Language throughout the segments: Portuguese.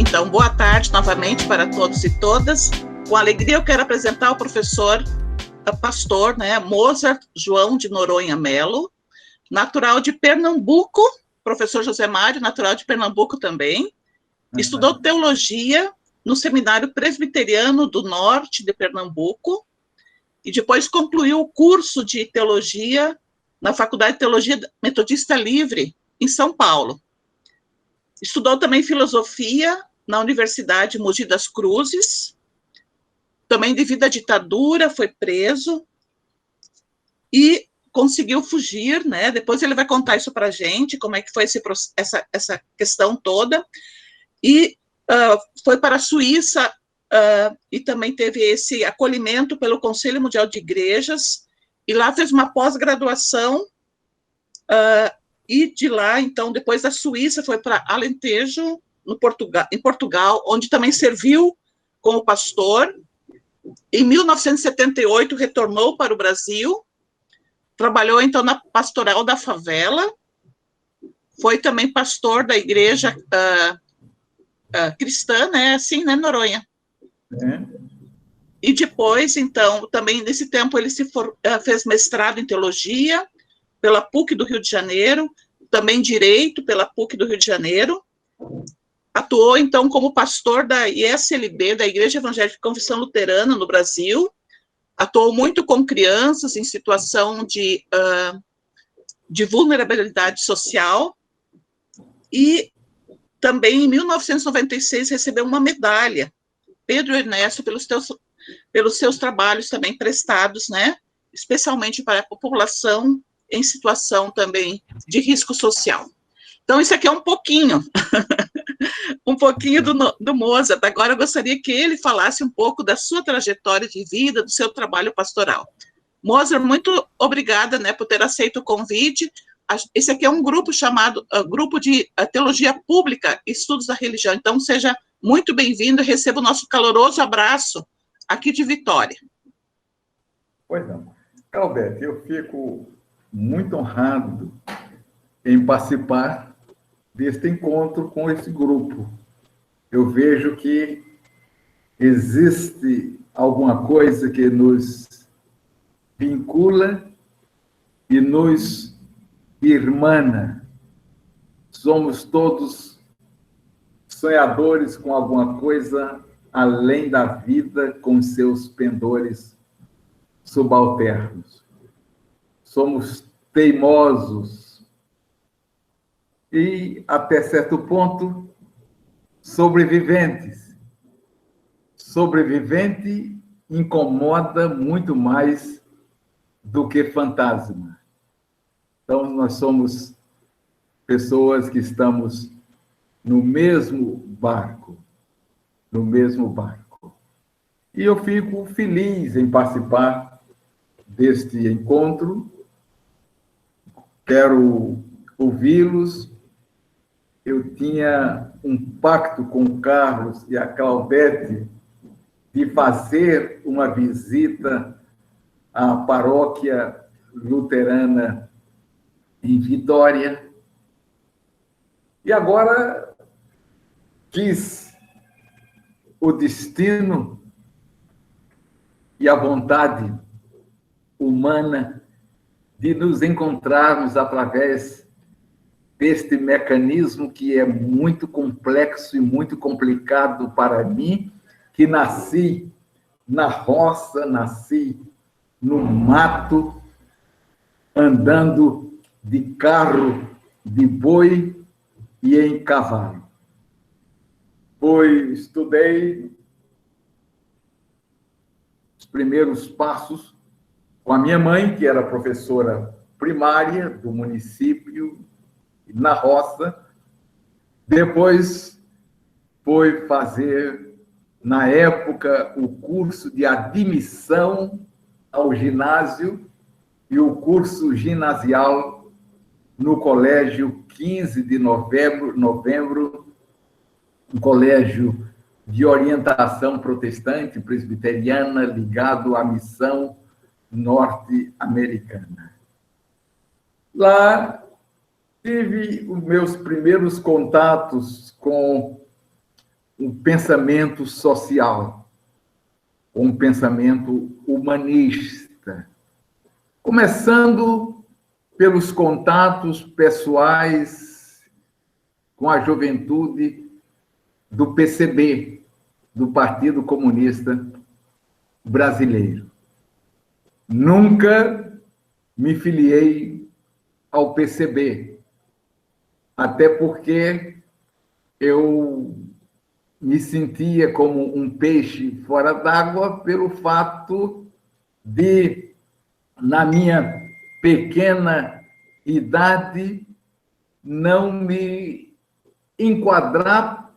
Então, boa tarde novamente para todos e todas. Com alegria eu quero apresentar o professor pastor, Mozart João de Noronha Melo, natural de Pernambuco, professor José Mário, natural de Pernambuco também, estudou teologia no Seminário Presbiteriano do Norte de Pernambuco e depois concluiu o curso de teologia na Faculdade de Teologia Metodista Livre, em São Paulo. Estudou também filosofia na Universidade Mogi das Cruzes, também devido à ditadura, foi preso e conseguiu fugir, Depois ele vai contar isso para a gente, como é que foi essa questão toda, e foi para a Suíça e também teve esse acolhimento pelo Conselho Mundial de Igrejas, e lá fez uma pós-graduação, e de lá, então, depois da Suíça, foi para Alentejo, em Portugal, onde também serviu como pastor. Em 1978, retornou para o Brasil, trabalhou, então, na Pastoral da Favela, foi também pastor da igreja cristã, assim, Noronha? E depois, então, também nesse tempo, ele fez mestrado em teologia pela PUC do Rio de Janeiro, também direito pela PUC do Rio de Janeiro, atuou, então, como pastor da ISLB, da Igreja Evangélica de Confissão Luterana, no Brasil, atuou muito com crianças em situação de vulnerabilidade social, e também, em 1996, recebeu uma medalha, Pedro Ernesto, pelos seus trabalhos também prestados, especialmente para a população em situação também de risco social. Então, isso aqui é um pouquinho, um pouquinho do Mozart. Agora, eu gostaria que ele falasse um pouco da sua trajetória de vida, do seu trabalho pastoral. Mozart, muito obrigada, por ter aceito o convite. Esse aqui é um grupo chamado Grupo de Teologia Pública, Estudos da Religião. Então, seja muito bem-vindo e receba o nosso caloroso abraço aqui de Vitória. Pois não. Claudete, eu fico muito honrado em participar deste encontro com esse grupo. Eu vejo que existe alguma coisa que nos vincula e nos irmana. Somos todos sonhadores com alguma coisa além da vida, com seus pendores subalternos. Somos teimosos e, até certo ponto, sobreviventes. Sobrevivente incomoda muito mais do que fantasma. Então, nós somos pessoas que estamos no mesmo barco, no mesmo barco. E eu fico feliz em participar deste encontro. Quero ouvi-los. Eu tinha um pacto com o Carlos e a Claudete de fazer uma visita à paróquia luterana em Vitória. E agora quis o destino e a vontade humana de nos encontrarmos através deste mecanismo que é muito complexo e muito complicado para mim, que nasci na roça, nasci no mato, andando de carro de boi e em cavalo. Estudei os primeiros passos com a minha mãe, que era professora primária do município, na roça. Depois foi fazer, na época, o curso de admissão ao ginásio e o curso ginasial no Colégio 15 de Novembro, um colégio de orientação protestante, presbiteriana, ligado à missão norte-americana. Lá tive os meus primeiros contatos com um pensamento social, um pensamento humanista, começando pelos contatos pessoais com a juventude do PCB, do Partido Comunista Brasileiro. Nunca me filiei ao PCB, até porque eu me sentia como um peixe fora d'água pelo fato de, na minha pequena idade, não me enquadrar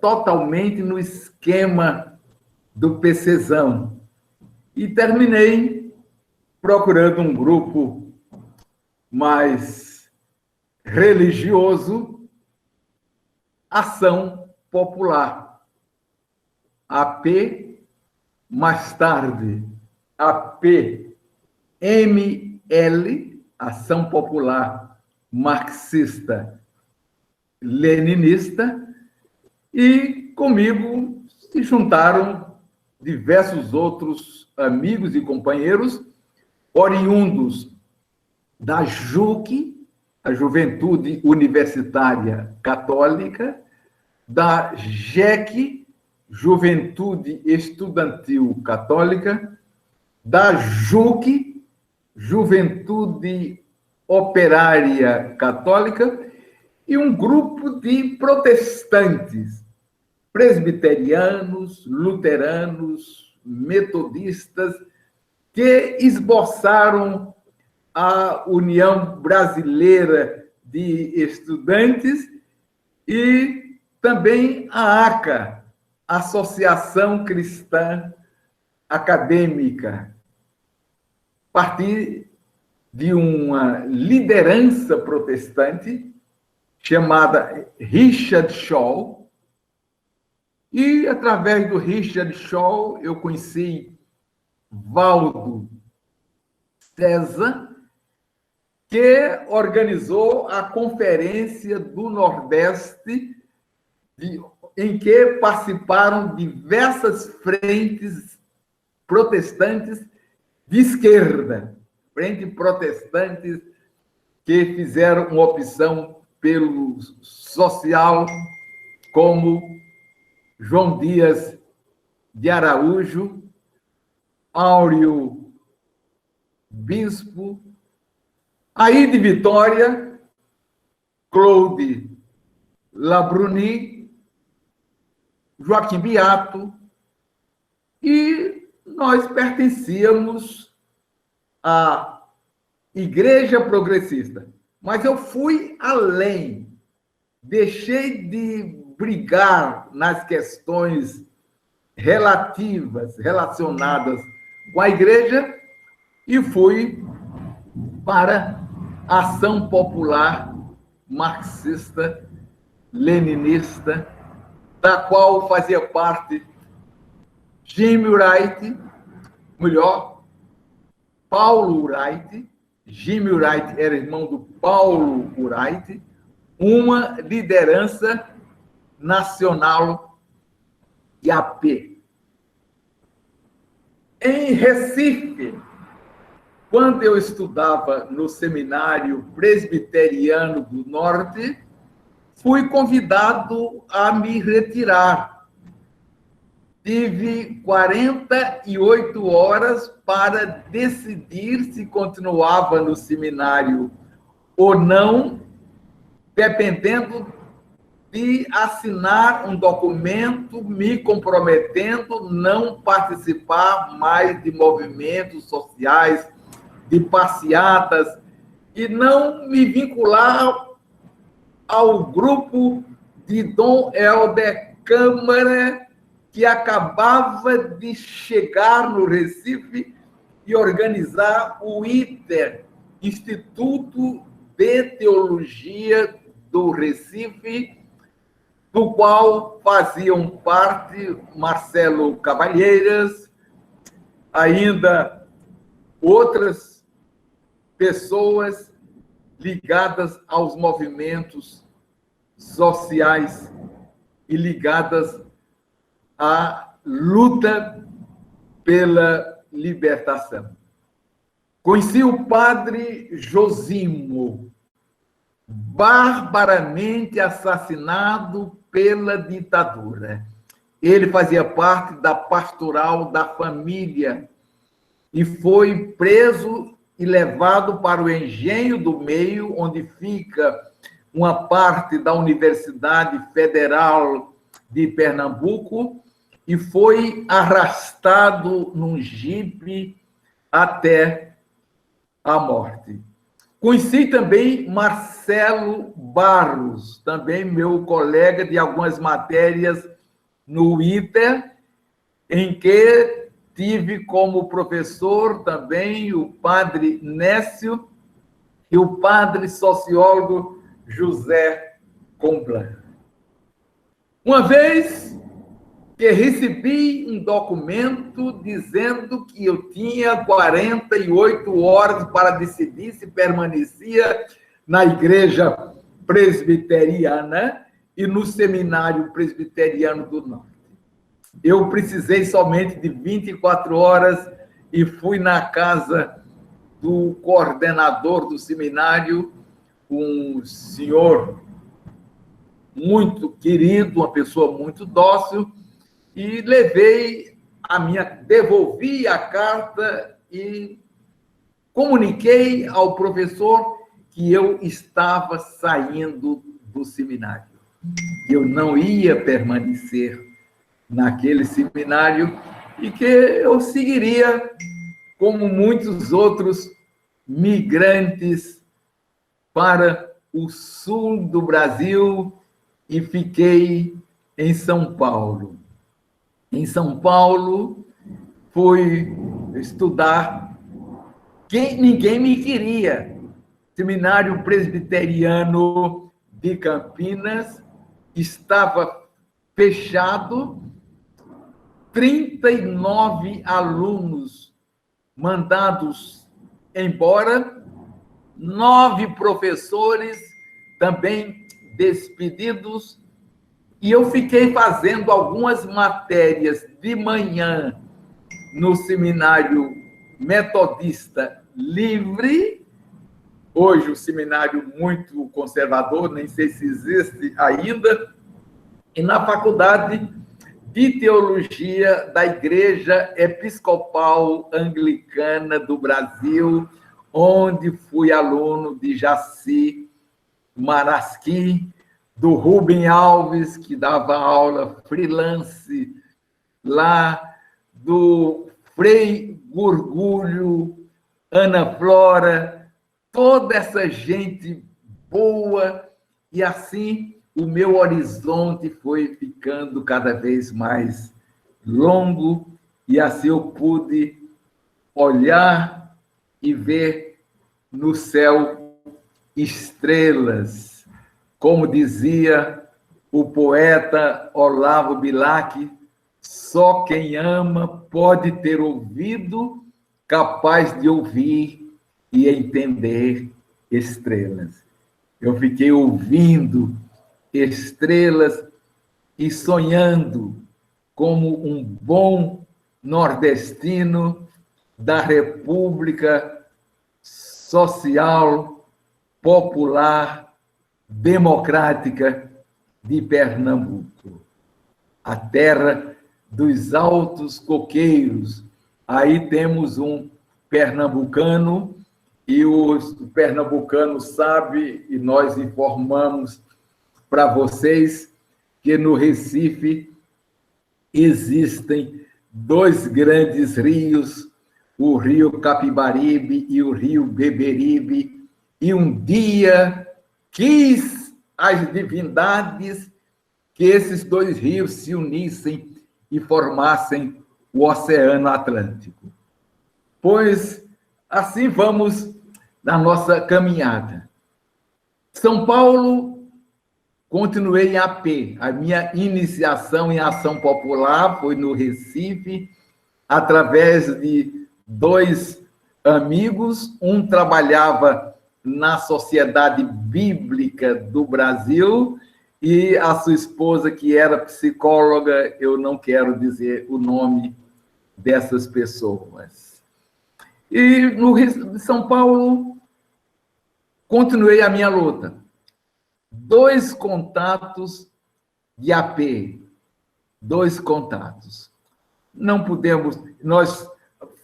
totalmente no esquema do PCzão. E terminei procurando um grupo mais religioso, Ação Popular. AP, mais tarde, APML, Ação Popular Marxista Leninista, e comigo se juntaram diversos outros amigos e companheiros oriundos da JUC, a Juventude Universitária Católica, da JEC, Juventude Estudantil Católica, da JUC, Juventude Operária Católica, e um grupo de protestantes, presbiterianos, luteranos, metodistas, que esboçaram a União Brasileira de Estudantes e também a ACA, Associação Cristã Acadêmica, a partir de uma liderança protestante chamada Richard Shaw, e através do Richard Shaw eu conheci Valdo César, que organizou a Conferência do Nordeste, em que participaram diversas frentes protestantes de esquerda, frentes protestantes que fizeram uma opção pelo social, como João Dias de Araújo, Áureo Bispo, Aide Vitória, Claude Labruni, Joaquim Beato, e nós pertencíamos à Igreja Progressista. Mas eu fui além, deixei de brigar nas questões relacionadas com a igreja e fui para a Ação Popular Marxista Leninista, da qual fazia parte Jimmy Wright, melhor, Paulo Wright. Jimmy Wright era irmão do Paulo Wright, uma liderança nacional de AP. Em Recife, quando eu estudava no Seminário Presbiteriano do Norte, fui convidado a me retirar. Tive 48 horas para decidir se continuava no seminário ou não, dependendo de assinar um documento me comprometendo não participar mais de movimentos sociais, de passeatas, e não me vincular ao grupo de Dom Helder Câmara, que acabava de chegar no Recife e organizar o ITER, Instituto de Teologia do Recife, do qual faziam parte Marcelo Cavalheiras, ainda outras pessoas ligadas aos movimentos sociais e ligadas à luta pela libertação. Conheci o padre Josimo, barbaramente assassinado pela ditadura. Ele fazia parte da pastoral da família e foi preso e levado para o Engenho do Meio, onde fica uma parte da Universidade Federal de Pernambuco, e foi arrastado num jipe até a morte. Conheci também Marcelo Barros, também meu colega de algumas matérias no ITER, em que tive como professor também o padre Nécio e o padre sociólogo José Comblan. Uma vez que recebi um documento dizendo que eu tinha 48 horas para decidir se permanecia na igreja presbiteriana e no seminário presbiteriano do Norte. Eu precisei somente de 24 horas e fui na casa do coordenador do seminário, um senhor muito querido, uma pessoa muito dócil, e devolvi a carta e comuniquei ao professor que eu estava saindo do seminário. Eu não ia permanecer naquele seminário e que eu seguiria como muitos outros migrantes para o sul do Brasil e fiquei em São Paulo. Em São Paulo, fui estudar. Ninguém me queria. Seminário Presbiteriano de Campinas estava fechado, 39 alunos mandados embora, 9 professores também despedidos, e eu fiquei fazendo algumas matérias de manhã no Seminário Metodista Livre, hoje um seminário muito conservador, nem sei se existe ainda, e na Faculdade de Teologia da Igreja Episcopal Anglicana do Brasil, onde fui aluno de Jaci Marasquim, do Rubem Alves, que dava aula freelance lá, do Frei Gurgulho, Ana Flora, toda essa gente boa, e assim o meu horizonte foi ficando cada vez mais longo, e assim eu pude olhar e ver no céu estrelas. Como dizia o poeta Olavo Bilac, só quem ama pode ter ouvido capaz de ouvir e entender estrelas. Eu fiquei ouvindo estrelas e sonhando como um bom nordestino da República Social Popular Democrática de Pernambuco, a terra dos altos coqueiros. Aí temos um pernambucano, e o pernambucano sabe, e nós informamos para vocês, que no Recife existem 2 grandes rios, o rio Capibaribe e o rio Beberibe, e um dia quis as divindades que esses 2 rios se unissem e formassem o Oceano Atlântico. Pois assim vamos na nossa caminhada. São Paulo, continuei em AP. A minha iniciação em ação popular foi no Recife, através de 2 amigos. Um trabalhava na Sociedade Bíblica do Brasil e a sua esposa, que era psicóloga, eu não quero dizer o nome dessas pessoas. E no Rio de São Paulo, continuei a minha luta. 2 contatos de AP, 2 contatos. Não pudemos, nós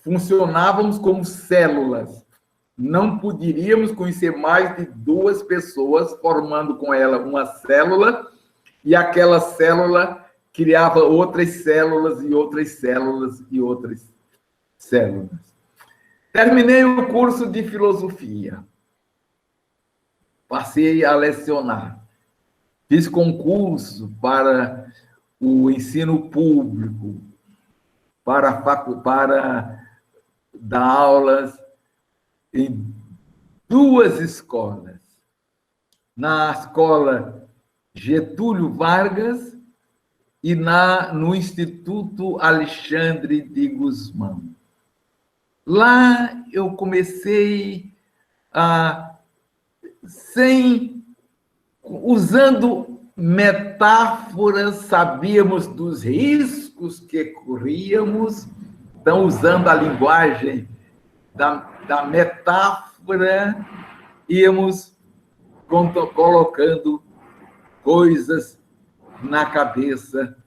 funcionávamos como células, não poderíamos conhecer mais de 2 pessoas, formando com ela uma célula, e aquela célula criava outras células e outras células e outras células. Terminei o curso de filosofia, passei a lecionar, fiz concurso para o ensino público, para dar aulas em 2 escolas. Na escola Getúlio Vargas e no Instituto Alexandre de Gusmão. Lá eu comecei usando metáforas, sabíamos dos riscos que corríamos, então, usando a linguagem da metáfora, íamos colocando coisas na cabeça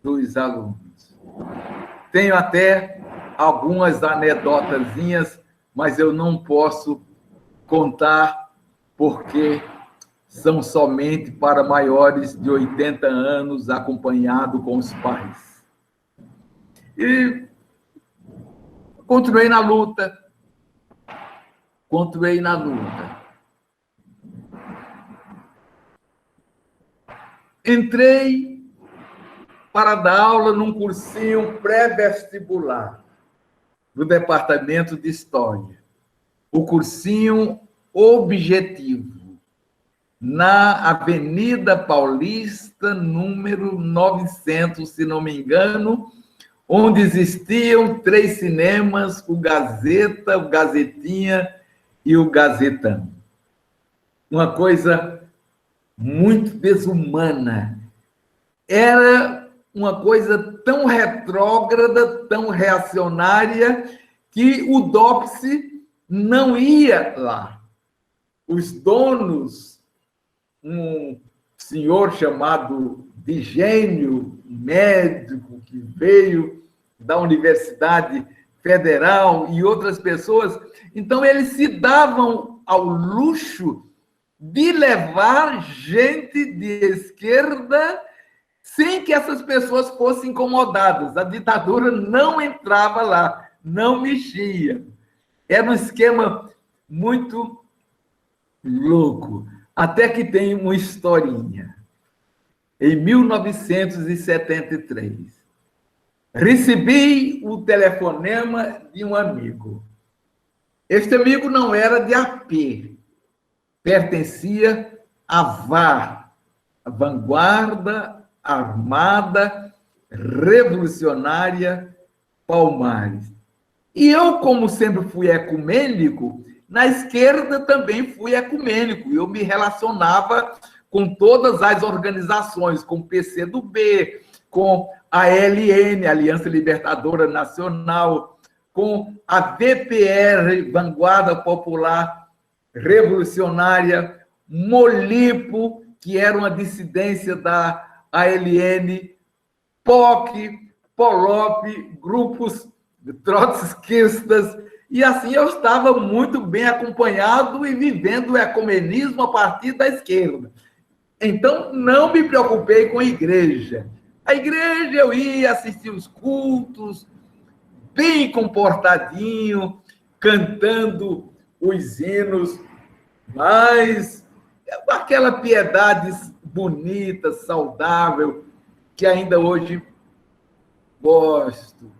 dos alunos. Tenho até algumas anedotazinhas, mas eu não posso contar porque são somente para maiores de 80 anos, acompanhado com os pais. E continuei na luta. Entrei para dar aula num cursinho pré-vestibular do Departamento de História. O cursinho Objetivo, na Avenida Paulista, número 900, se não me engano, onde existiam 3 cinemas, o Gazeta, o Gazetinha e o Gazetão. Uma coisa muito desumana. Era uma coisa tão retrógrada, tão reacionária, que o DOPS não ia lá. Os donos, um senhor chamado Digênio, médico que veio da Universidade Federal, e outras pessoas, então eles se davam ao luxo de levar gente de esquerda sem que essas pessoas fossem incomodadas. A ditadura não entrava lá, não mexia. Era um esquema muito louco. Até que tem uma historinha. Em 1973, recebi o telefonema de um amigo. Este amigo não era de AP, pertencia à VAR, a Vanguarda Armada Revolucionária Palmares. E eu, como sempre fui ecumênico, na esquerda também fui ecumênico. Eu me relacionava com todas as organizações, com o PCdoB, com a ALN, Aliança Libertadora Nacional, com a VPR, Vanguarda Popular Revolucionária, Molipo, que era uma dissidência da ALN, POC, POLOP, grupos trotskistas, e assim eu estava muito bem acompanhado e vivendo o ecumenismo a partir da esquerda. Então, não me preocupei com a igreja. A igreja, eu ia assistir os cultos, bem comportadinho, cantando os hinos, mas aquela piedade bonita, saudável, que ainda hoje gosto.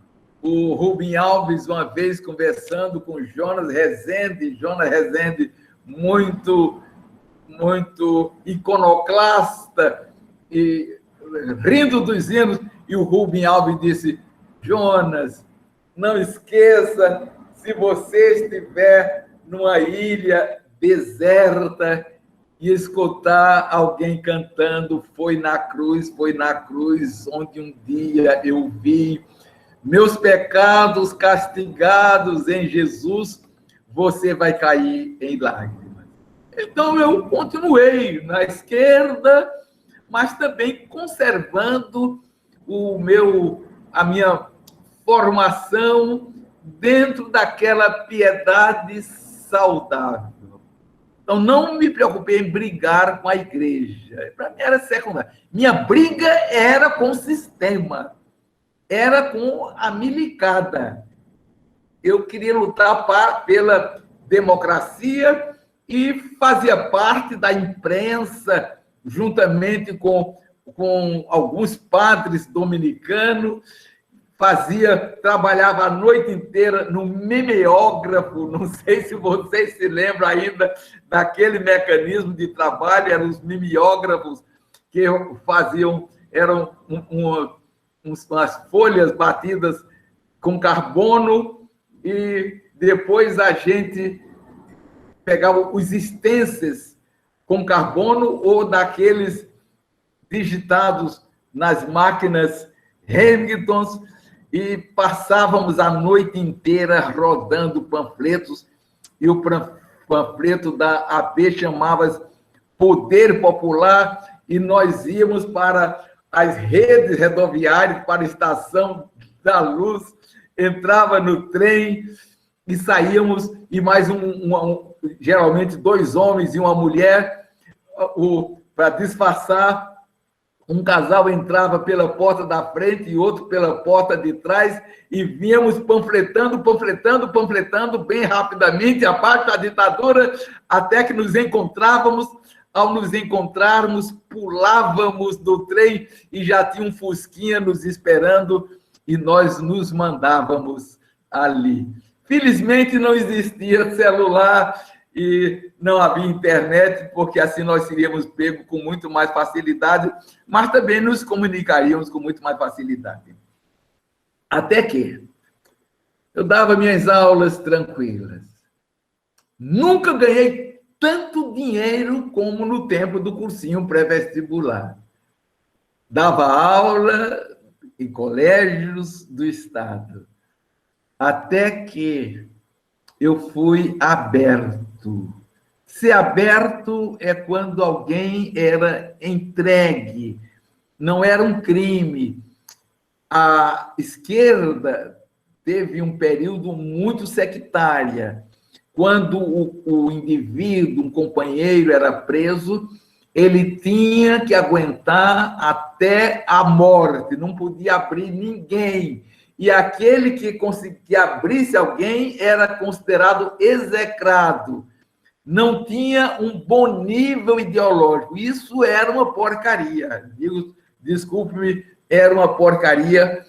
O Rubem Alves, uma vez conversando com Jonas Rezende, muito iconoclasta, e rindo dos hinos, e o Rubem Alves disse: Jonas, não esqueça, se você estiver numa ilha deserta e escutar alguém cantando foi na cruz, onde um dia eu vi meus pecados castigados em Jesus, você vai cair em lágrimas. Então, eu continuei na esquerda, mas também conservando a minha formação dentro daquela piedade saudável. Então, não me preocupei em brigar com a igreja. Para mim era secundário. Minha briga era com o sistema, era com a milicada. Eu queria lutar pela democracia e fazia parte da imprensa, juntamente com alguns padres dominicanos, trabalhava a noite inteira no mimeógrafo, não sei se vocês se lembram ainda daquele mecanismo de trabalho, eram os mimeógrafos que eram umas folhas batidas com carbono, e depois a gente pegava os stencils com carbono ou daqueles digitados nas máquinas Remingtons, e passávamos a noite inteira rodando panfletos, e o panfleto da AP chamava Poder Popular, e nós íamos para as redes rodoviárias, para a Estação da Luz, entrava no trem e saíamos, e mais geralmente 2 homens e uma mulher, para disfarçar. Um casal entrava pela porta da frente e outro pela porta de trás, e vínhamos panfletando bem rapidamente, abaixo da ditadura, até que nos encontrávamos. Ao nos encontrarmos, pulávamos do trem e já tinha um fusquinha nos esperando, e nós nos mandávamos ali. Felizmente não existia celular e não havia internet, porque assim nós seríamos pegos com muito mais facilidade, mas também nos comunicaríamos com muito mais facilidade. Até que eu dava minhas aulas tranquilas. Nunca ganhei tanto dinheiro como no tempo do cursinho pré-vestibular. Dava aula em colégios do estado. Até que eu fui aberto. Ser aberto é quando alguém era entregue, não era um crime. A esquerda teve um período muito sectária. Quando o indivíduo, um companheiro, era preso, ele tinha que aguentar até a morte, não podia abrir ninguém. E aquele que abrisse alguém era considerado execrado. Não tinha um bom nível ideológico. Isso era uma porcaria. Desculpe-me, era uma porcaria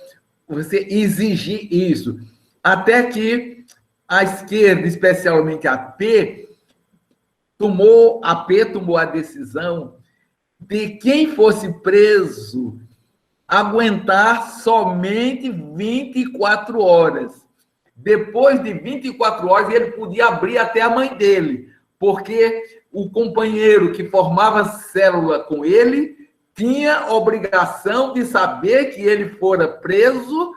você exigir isso. Até que a esquerda, especialmente a AP, tomou a decisão de quem fosse preso aguentar somente 24 horas. Depois de 24 horas, ele podia abrir até a mãe dele, porque o companheiro que formava célula com ele tinha obrigação de saber que ele fora preso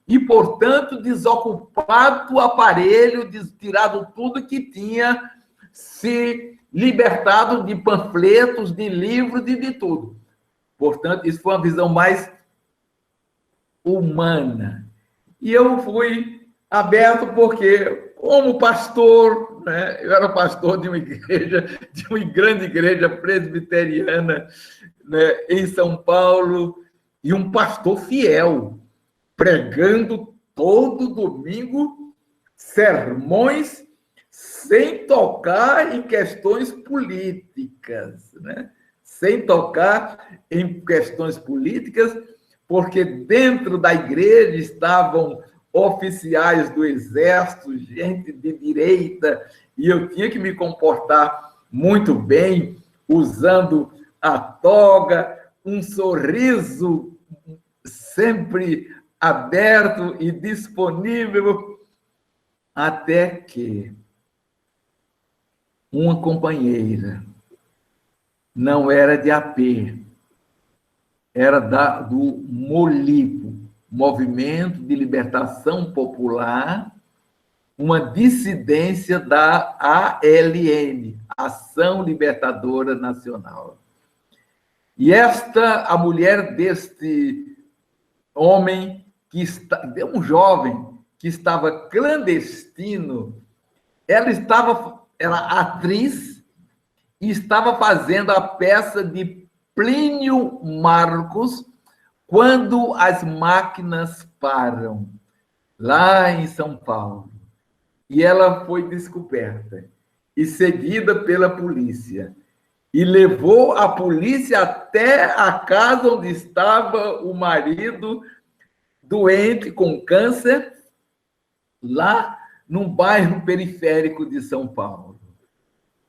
e, portanto, desocupado do aparelho, tirado tudo que tinha, se libertado de panfletos, de livros e de tudo. Portanto, isso foi uma visão mais humana. E eu fui aberto porque, como pastor, né, eu era pastor de uma igreja, de uma grande igreja presbiteriana, né, em São Paulo, e um pastor fiel, pregando todo domingo sermões sem tocar em questões políticas, né? Sem tocar em questões políticas, porque dentro da igreja estavam oficiais do exército, gente de direita, e eu tinha que me comportar muito bem, usando a toga, um sorriso sempre aberto e disponível, até que uma companheira não era de AP, era do MOLIPO, Movimento de Libertação Popular, uma dissidência da ALN, Ação Libertadora Nacional. E a mulher deste homem, um jovem que estava clandestino, ela era atriz e estava fazendo a peça de Plínio Marcos, Quando as Máquinas Param, lá em São Paulo. E ela foi descoberta e seguida pela polícia. E levou a polícia até a casa onde estava o marido doente com câncer, lá num bairro periférico de São Paulo.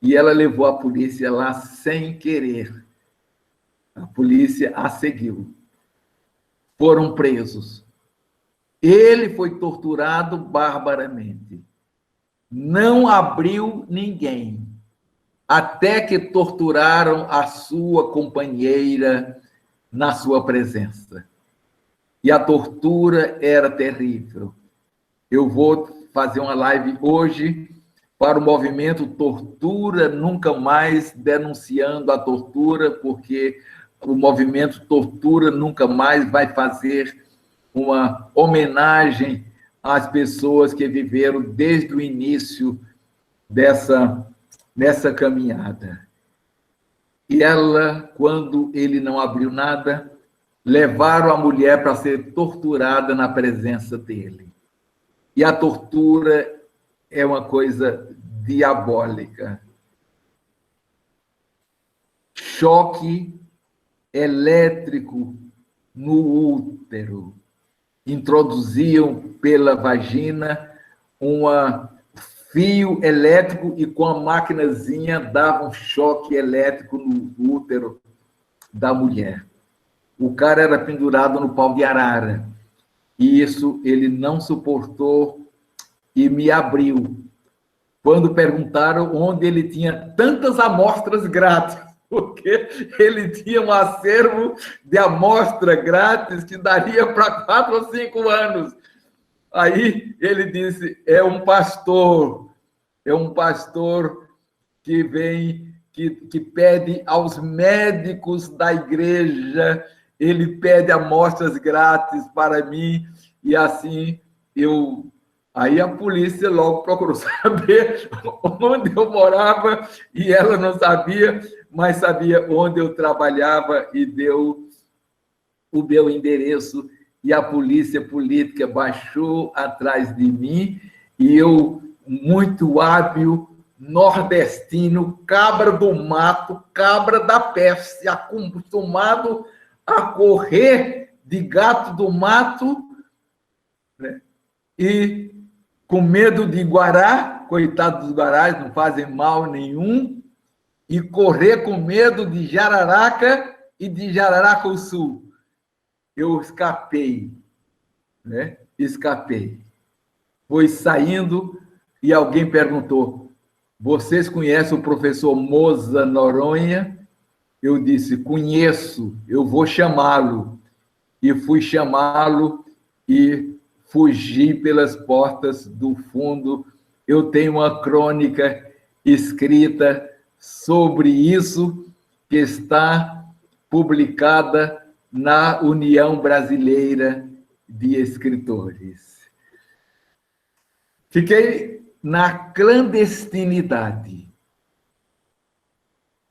E ela levou a polícia lá sem querer. A polícia a seguiu. Foram presos. Ele foi torturado barbaramente. Não abriu ninguém, até que torturaram a sua companheira na sua presença. E a tortura era terrível. Eu vou fazer uma live hoje para o movimento Tortura Nunca Mais, denunciando a tortura, porque o movimento Tortura Nunca Mais vai fazer uma homenagem às pessoas que viveram desde o início nessa caminhada. E ela, quando ele não abriu nada, levaram a mulher para ser torturada na presença dele. E a tortura é uma coisa diabólica. Choque elétrico no útero. Introduziam pela vagina um fio elétrico e com a maquinazinha davam choque elétrico no útero da mulher. O cara era pendurado no pau de arara. E isso ele não suportou e me abriu. Quando perguntaram onde ele tinha tantas amostras grátis, porque ele tinha um acervo de amostra grátis que daria para 4 ou 5 anos. Aí ele disse, é um pastor que vem, que pede aos médicos da igreja, ele pede amostras grátis para mim, e assim Aí a polícia logo procurou saber onde eu morava, e ela não sabia, mas sabia onde eu trabalhava e deu o meu endereço, e a polícia política baixou atrás de mim, e eu, muito hábil, nordestino, cabra do mato, cabra da peste, acostumado a correr de gato do mato, né? E com medo de guará, coitado dos guarás, não fazem mal nenhum, e correr com medo de jararaca e de Jararaca-Sul. Eu escapei, né? Escapei. Foi saindo e alguém perguntou, vocês conhecem o professor Moza Noronha? Eu disse, conheço, eu vou chamá-lo. E fui chamá-lo e fugi pelas portas do fundo. Eu tenho uma crônica escrita sobre isso, que está publicada na União Brasileira de Escritores. Fiquei na clandestinidade.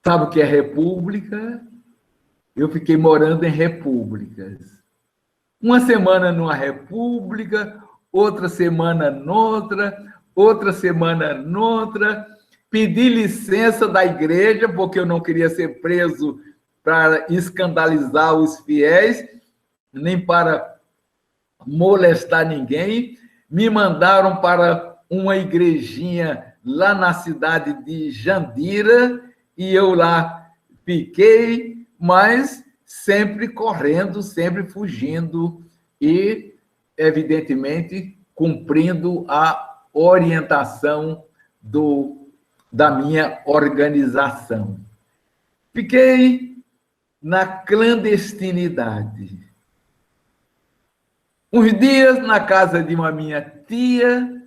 Sabe o que é república? Eu fiquei morando em repúblicas. Uma semana numa república, outra semana noutra, outra semana noutra. Pedi licença da igreja, porque eu não queria ser preso para escandalizar os fiéis, nem para molestar ninguém. Me mandaram para uma igrejinha lá na cidade de Jandira, e eu lá fiquei, mas sempre correndo, sempre fugindo e, evidentemente, cumprindo a orientação da minha organização. Fiquei na clandestinidade. Uns dias na casa de uma minha tia,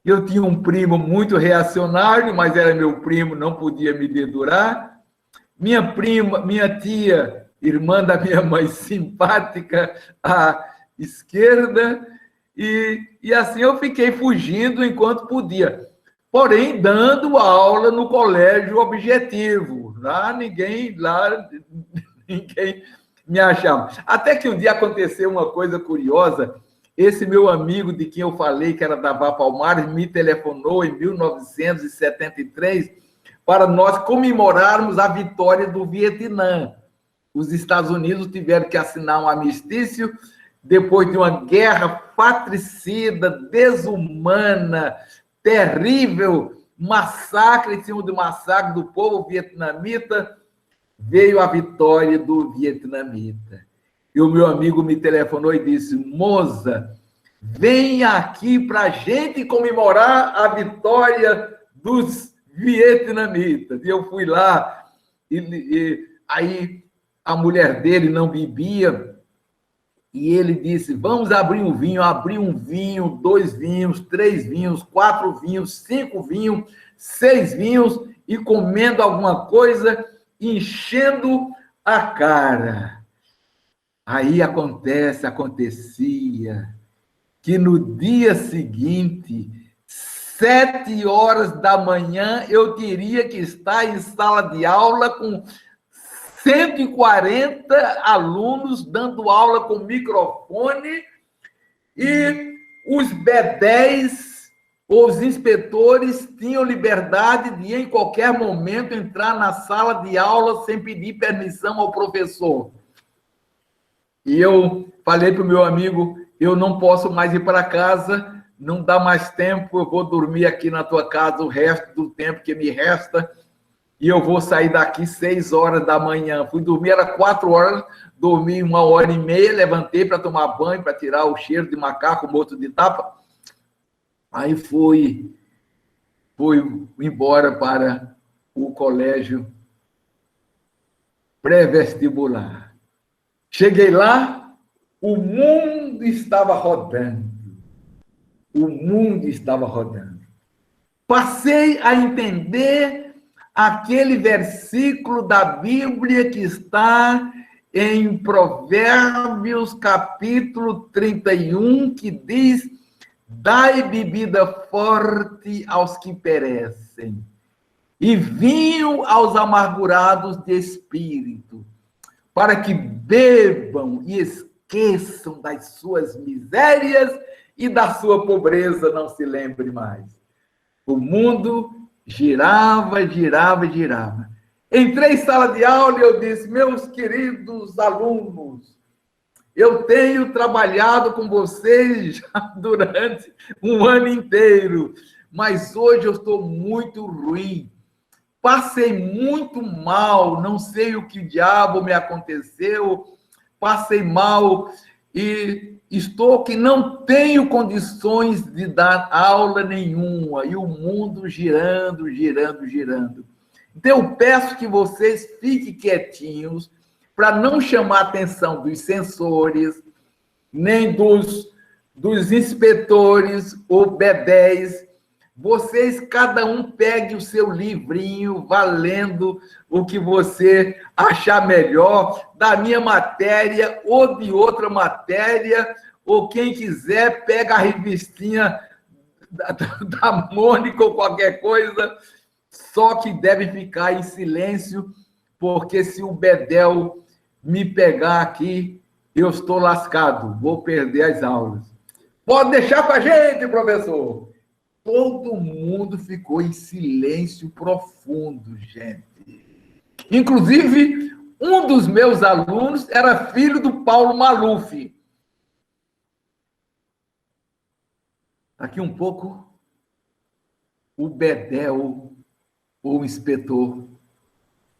eu tinha um primo muito reacionário, mas era meu primo, não podia me dedurar. Minha tia, irmã da minha mãe, simpática à esquerda, e assim eu fiquei fugindo enquanto podia. Porém, dando aula no colégio objetivo. Ninguém me achava. Até que um dia aconteceu uma coisa curiosa. Esse meu amigo de quem eu falei, que era da Vá Palmares, me telefonou em 1973 para nós comemorarmos a vitória do Vietnã. Os Estados Unidos tiveram que assinar um armistício depois de uma guerra fratricida, desumana, terrível, massacre em cima do massacre do povo vietnamita, veio a vitória do vietnamita. E o meu amigo me telefonou e disse: Moza, venha aqui para a gente comemorar a vitória dos vietnamitas. E eu fui lá, e aí a mulher dele não bebia, e ele disse: vamos abrir um vinho. Abri um vinho, 2 vinhos, 3 vinhos, 4 vinhos, 5 vinhos, 6 vinhos, e comendo alguma coisa, enchendo a cara. Aí acontecia que no dia seguinte, 7 horas da manhã, eu teria que estar em sala de aula com 140 alunos dando aula com microfone, e os B10, os inspetores, tinham liberdade de, em qualquer momento, entrar na sala de aula sem pedir permissão ao professor. E eu falei para o meu amigo: eu não posso mais ir para casa, não dá mais tempo, eu vou dormir aqui na tua casa o resto do tempo que me resta, e eu vou sair daqui 6 horas da manhã. Fui dormir, era 4 horas, dormi 1h30, levantei para tomar banho, para tirar o cheiro de macaco morto de tapa. Aí fui embora para o colégio pré-vestibular. Cheguei lá, o mundo estava rodando. O mundo estava rodando. Passei a entender aquele versículo da Bíblia que está em Provérbios, capítulo 31, que diz: dai bebida forte aos que perecem, e vinho aos amargurados de espírito, para que bebam e esqueçam das suas misérias e da sua pobreza não se lembre mais. O mundo girava, girava, girava. Entrei em sala de aula e eu disse: meus queridos alunos, eu tenho trabalhado com vocês já durante um ano inteiro, mas hoje eu estou muito ruim. Passei muito mal, não sei o que diabo me aconteceu, passei mal e estou que não tenho condições de dar aula nenhuma, e o mundo girando, girando, girando. Então, eu peço que vocês fiquem quietinhos, para não chamar a atenção dos censores, nem dos inspetores ou B10. Vocês, cada um, pegue o seu livrinho, valendo o que você achar melhor, da minha matéria ou de outra matéria, ou quem quiser, pega a revistinha da Mônica ou qualquer coisa, só que deve ficar em silêncio, porque se o Bedel me pegar aqui, eu estou lascado, vou perder as aulas. Pode deixar com a gente, professor. Todo mundo ficou em silêncio profundo, gente. Inclusive, um dos meus alunos era filho do Paulo Maluf. Daqui um pouco, o Bedel, o inspetor,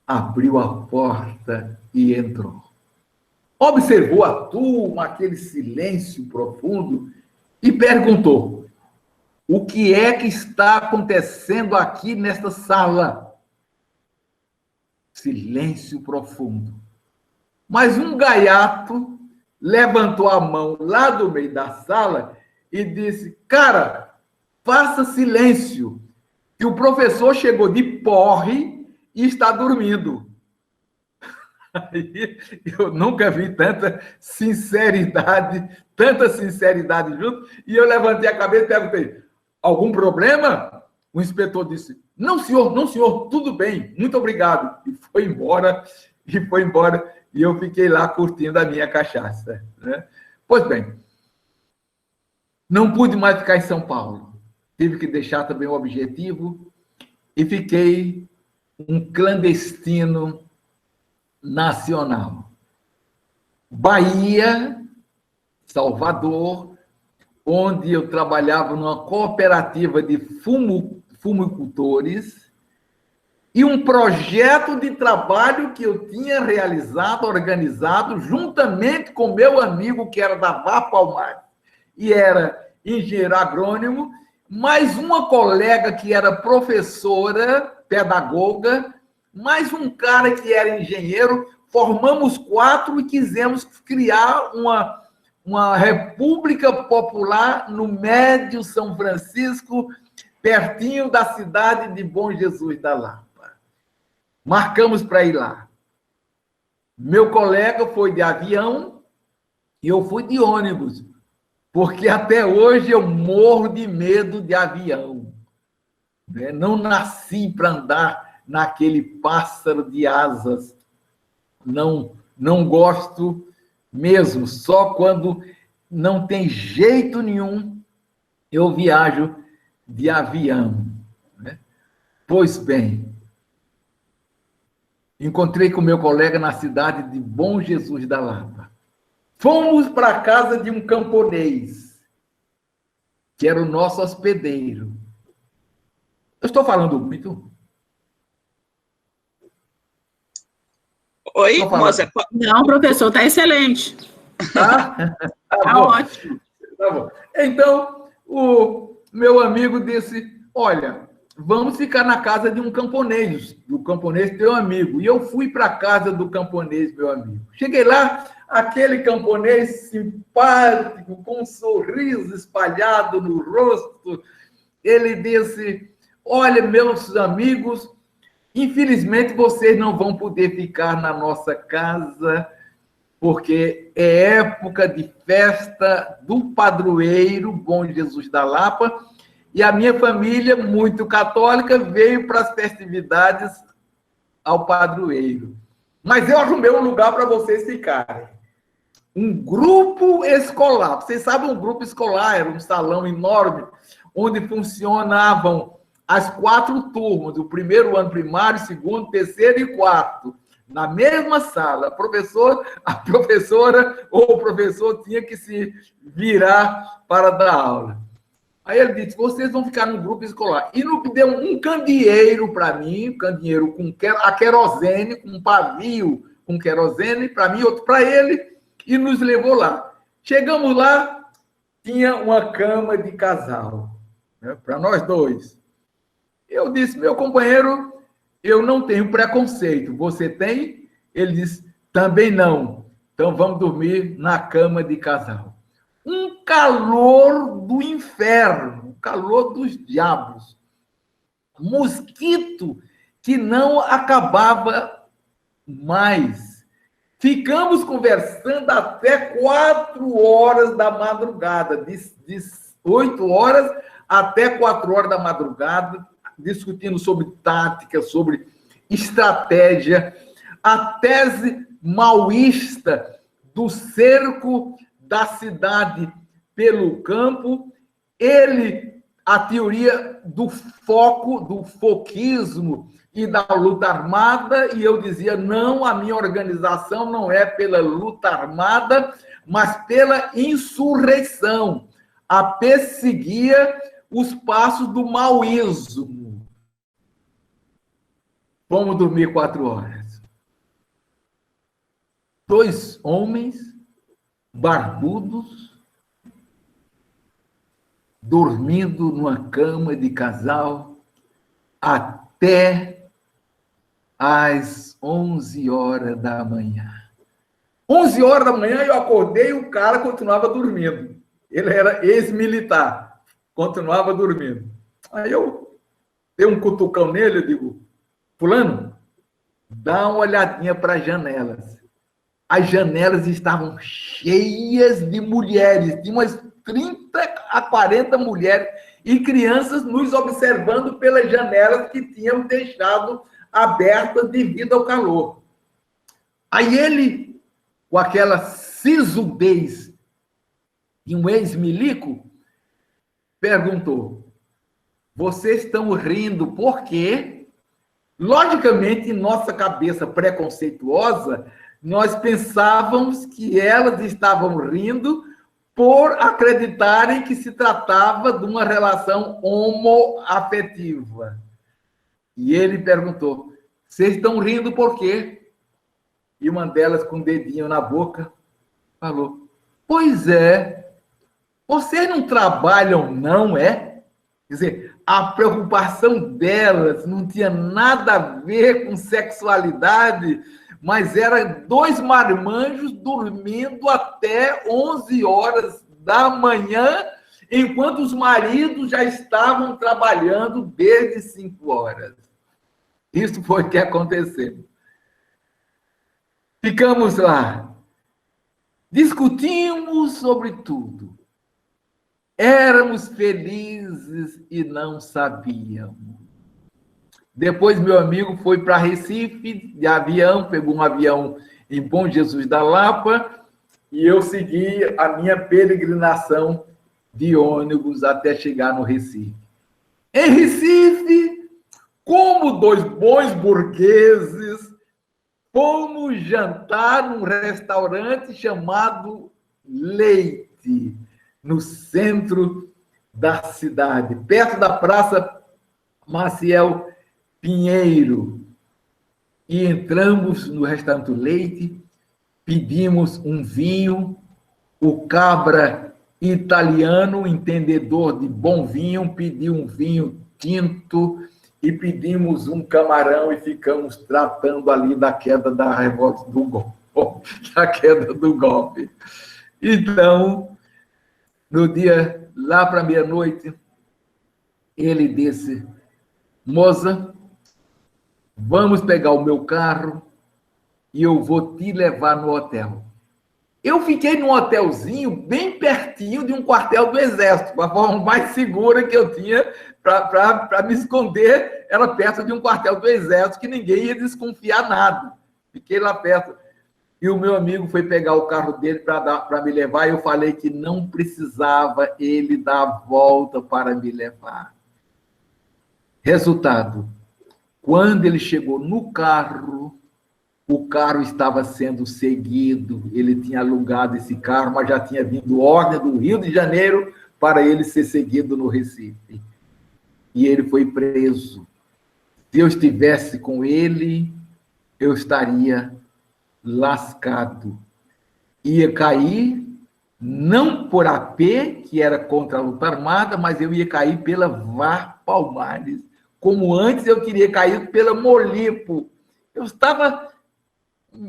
abriu a porta e entrou. Observou a turma, aquele silêncio profundo, e perguntou: o que é que está acontecendo aqui nesta sala? Silêncio profundo. Mas um gaiato levantou a mão lá do meio da sala e disse: cara, faça silêncio, que o professor chegou de porre e está dormindo. Aí, eu nunca vi tanta sinceridade junto, e eu levantei a cabeça e perguntei: algum problema? O inspetor disse: não, senhor, tudo bem, muito obrigado. E foi embora, e eu fiquei lá curtindo a minha cachaça, né? Pois bem, não pude mais ficar em São Paulo. Tive que deixar também o objetivo e fiquei um clandestino nacional. Bahia, Salvador, onde eu trabalhava numa cooperativa de fumicultores, e um projeto de trabalho que eu tinha realizado, organizado, juntamente com meu amigo, que era da Vapalmar, e era engenheiro agrônomo, mais uma colega que era professora, pedagoga, mais um cara que era engenheiro. Formamos 4 e quisemos criar uma república popular no Médio São Francisco, pertinho da cidade de Bom Jesus da Lapa. Marcamos para ir lá. Meu colega foi de avião e eu fui de ônibus, porque até hoje eu morro de medo de avião. Não nasci para andar naquele pássaro de asas. Não gosto mesmo. Só quando não tem jeito nenhum eu viajo de avião. Pois bem, encontrei com meu colega na cidade de Bom Jesus da Lapa. Fomos para a casa de um camponês, que era o nosso hospedeiro. Eu estou falando muito? Oi, Moza? Não, professor, está excelente. Tá? Tá ótimo. Tá bom. Então, o meu amigo disse: olha, vamos ficar na casa de um camponês, do camponês teu amigo. E eu fui para a casa do camponês, meu amigo. Cheguei lá, aquele camponês simpático, com um sorriso espalhado no rosto. Ele disse: olha, meus amigos, infelizmente vocês não vão poder ficar na nossa casa, porque é época de festa do padroeiro Bom Jesus da Lapa, e a minha família, muito católica, veio para as festividades ao padroeiro. Mas eu arrumei um lugar para vocês ficarem. Um grupo escolar. Vocês sabem, um grupo escolar era um salão enorme, onde funcionavam as 4 turmas, o primeiro ano primário, segundo, terceiro e quarto. Na mesma sala, a professora ou o professor tinha que se virar para dar aula. Aí ele disse: vocês vão ficar no grupo escolar. E deu um candeeiro para mim, um candeeiro com a querosene, com um pavio com querosene, para mim, outro para ele, e nos levou lá. Chegamos lá, tinha uma cama de casal, né, para nós dois. Eu disse: meu companheiro, eu não tenho preconceito. Você tem? Ele disse: também não. Então vamos dormir na cama de casal. Um calor do inferno, calor dos diabos. Mosquito que não acabava mais. Ficamos conversando até 4 horas da madrugada, de 8 horas até 4 horas da madrugada, discutindo sobre tática, sobre estratégia, a tese maoísta do cerco da cidade pelo campo, a teoria do foco, do foquismo e da luta armada, e eu dizia: não, a minha organização não é pela luta armada, mas pela insurreição. A perseguia os passos do maoísmo. Vamos dormir 4 horas. 2 homens barbudos dormindo numa cama de casal até às 11 horas da manhã. 11 horas da manhã eu acordei e o cara continuava dormindo. Ele era ex-militar, continuava dormindo. Aí eu dei um cutucão nele, eu digo, fulano, dá uma olhadinha para as janelas. As janelas estavam cheias de mulheres, de umas 30 a 40 mulheres e crianças nos observando pelas janelas que tínhamos deixado abertas devido ao calor. Aí ele, com aquela sisudez de um ex-milico, perguntou, vocês estão rindo por quê? Logicamente, em nossa cabeça preconceituosa, nós pensávamos que elas estavam rindo por acreditarem que se tratava de uma relação homoafetiva. E ele perguntou, vocês estão rindo por quê? E uma delas, com o dedinho na boca, falou, pois é, vocês não trabalham não, é? Quer dizer, a preocupação delas não tinha nada a ver com sexualidade, mas eram dois marmanjos dormindo até 11 horas da manhã, enquanto os maridos já estavam trabalhando desde 5 horas. Isso foi o que aconteceu. Ficamos lá, discutimos sobre tudo. Éramos felizes e não sabíamos. Depois, meu amigo foi para Recife, de avião, pegou um avião em Bom Jesus da Lapa, e eu segui a minha peregrinação de ônibus até chegar no Recife. Em Recife, como dois bons burgueses, fomos jantar num restaurante chamado Leite, no centro da cidade, perto da Praça Maciel Pinheiro. E entramos no restaurante Leite, pedimos um vinho, o cabra italiano, entendedor de bom vinho, pediu um vinho tinto e pedimos um camarão e ficamos tratando ali da queda da revolta do golpe, da queda do golpe. Então, no dia, lá para meia-noite, ele disse, moça, vamos pegar o meu carro e eu vou te levar no hotel. Eu fiquei num hotelzinho bem pertinho de um quartel do Exército, a forma mais segura que eu tinha para me esconder era perto de um quartel do Exército, que ninguém ia desconfiar nada. Fiquei lá perto. E o meu amigo foi pegar o carro dele para me levar, e eu falei que não precisava ele dar a volta para me levar. Resultado, quando ele chegou no carro, o carro estava sendo seguido, ele tinha alugado esse carro, mas já tinha vindo ordem do Rio de Janeiro para ele ser seguido no Recife. E ele foi preso. Se eu estivesse com ele, eu estaria lascado. Ia cair, não por AP, que era contra a luta armada, mas eu ia cair pela VAR Palmares, como antes eu teria caído pela Molipo. Eu estava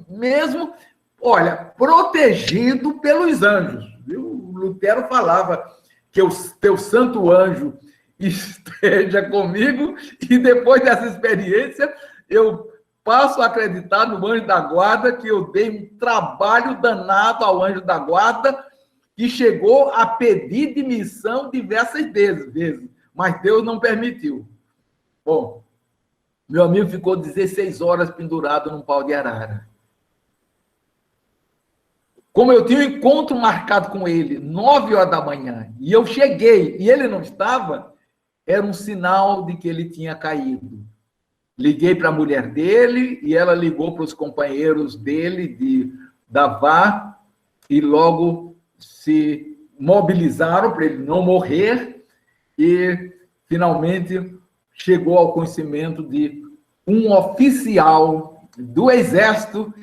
mesmo, olha, protegido pelos anjos. O Lutero falava que o teu santo anjo esteja comigo, e depois dessa experiência, eu passo a acreditar no anjo da guarda, que eu dei um trabalho danado ao anjo da guarda, que chegou a pedir demissão diversas vezes, mas Deus não permitiu. Bom, meu amigo ficou 16 horas pendurado num pau de arara. Como eu tinha um encontro marcado com ele, 9 horas da manhã, e eu cheguei, e ele não estava, era um sinal de que ele tinha caído. Liguei para a mulher dele, e ela ligou para os companheiros dele da VAR, e logo se mobilizaram para ele não morrer, e finalmente chegou ao conhecimento de um oficial do Exército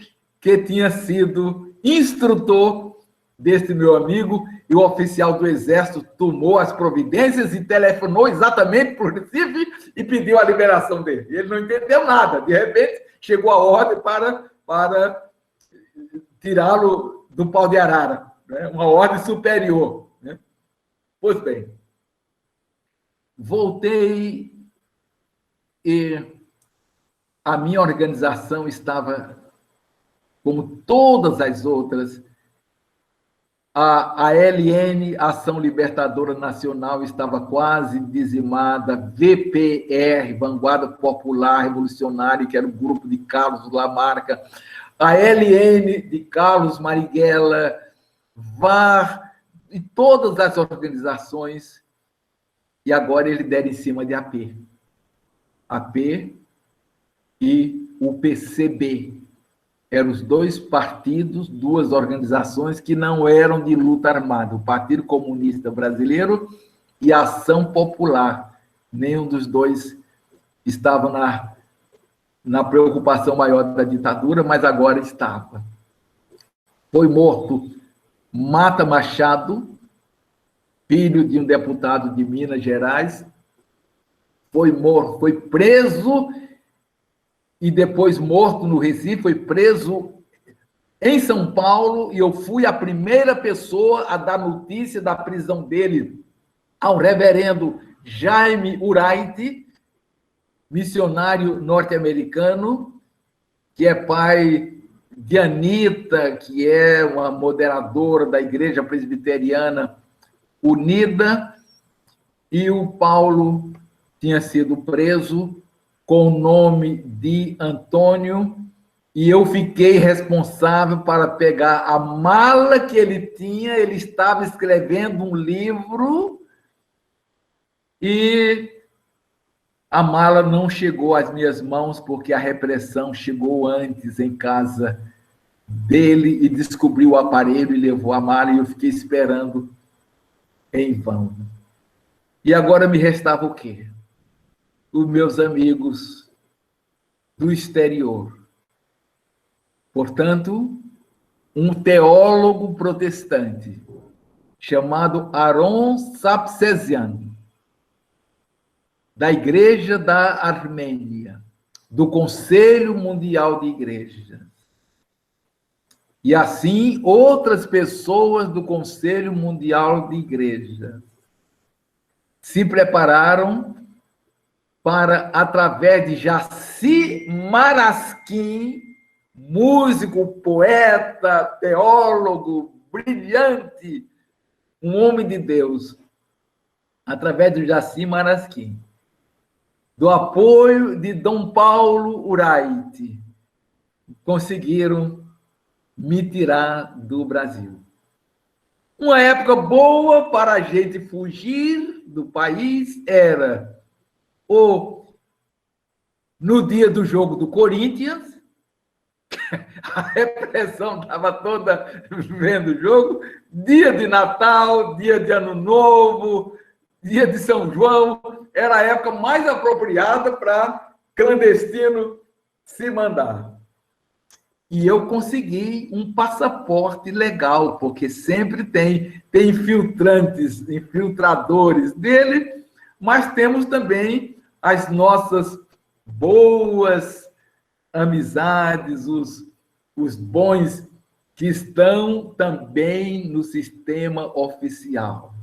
que tinha sido instrutor deste meu amigo, e o oficial do Exército tomou as providências e telefonou exatamente para o Recife e pediu a liberação dele. Ele não entendeu nada. De repente, chegou a ordem para tirá-lo do pau de arara, né? Uma ordem superior, né? Pois bem, voltei e a minha organização estava, como todas as outras, a LN, Ação Libertadora Nacional, estava quase dizimada, VPR, Vanguarda Popular Revolucionária, que era o grupo de Carlos Lamarca, a LN de Carlos Marighella, VAR, e todas as organizações, e agora ele deram em cima de AP. AP e o PCB. Eram os dois partidos, duas organizações que não eram de luta armada, o Partido Comunista Brasileiro e a Ação Popular. Nenhum dos dois estava na preocupação maior da ditadura, mas agora estava. Foi morto Mata Machado, filho de um deputado de Minas Gerais, foi preso e depois morto no Recife, foi preso em São Paulo, e eu fui a primeira pessoa a dar notícia da prisão dele ao reverendo Jaime Uright, missionário norte-americano, que é pai de Anita, que é uma moderadora da Igreja Presbiteriana Unida, e o Paulo tinha sido preso com o nome de Antônio, e eu fiquei responsável para pegar a mala que ele tinha. Ele estava escrevendo um livro e a mala não chegou às minhas mãos, porque a repressão chegou antes em casa dele e descobriu o aparelho e levou a mala, e eu fiquei esperando em vão. E agora me restava o quê? Os meus amigos do exterior. Portanto, um teólogo protestante chamado Aron Sapsezian, da Igreja da Armênia, do Conselho Mundial de Igrejas. E assim, outras pessoas do Conselho Mundial de Igrejas se prepararam para, através de Jaci Marasquim, músico, poeta, teólogo, brilhante, um homem de Deus, através do Jaci Marasquim, do apoio de Dom Paulo Uright, conseguiram me tirar do Brasil. Uma época boa para a gente fugir do país era no dia do jogo do Corinthians, a repressão estava toda vendo o jogo, dia de Natal, dia de Ano Novo, dia de São João, era a época mais apropriada para clandestino se mandar. E eu consegui um passaporte legal, porque sempre tem infiltrantes, infiltradores dele, mas temos também as nossas boas amizades, os bons que estão também no sistema oficial.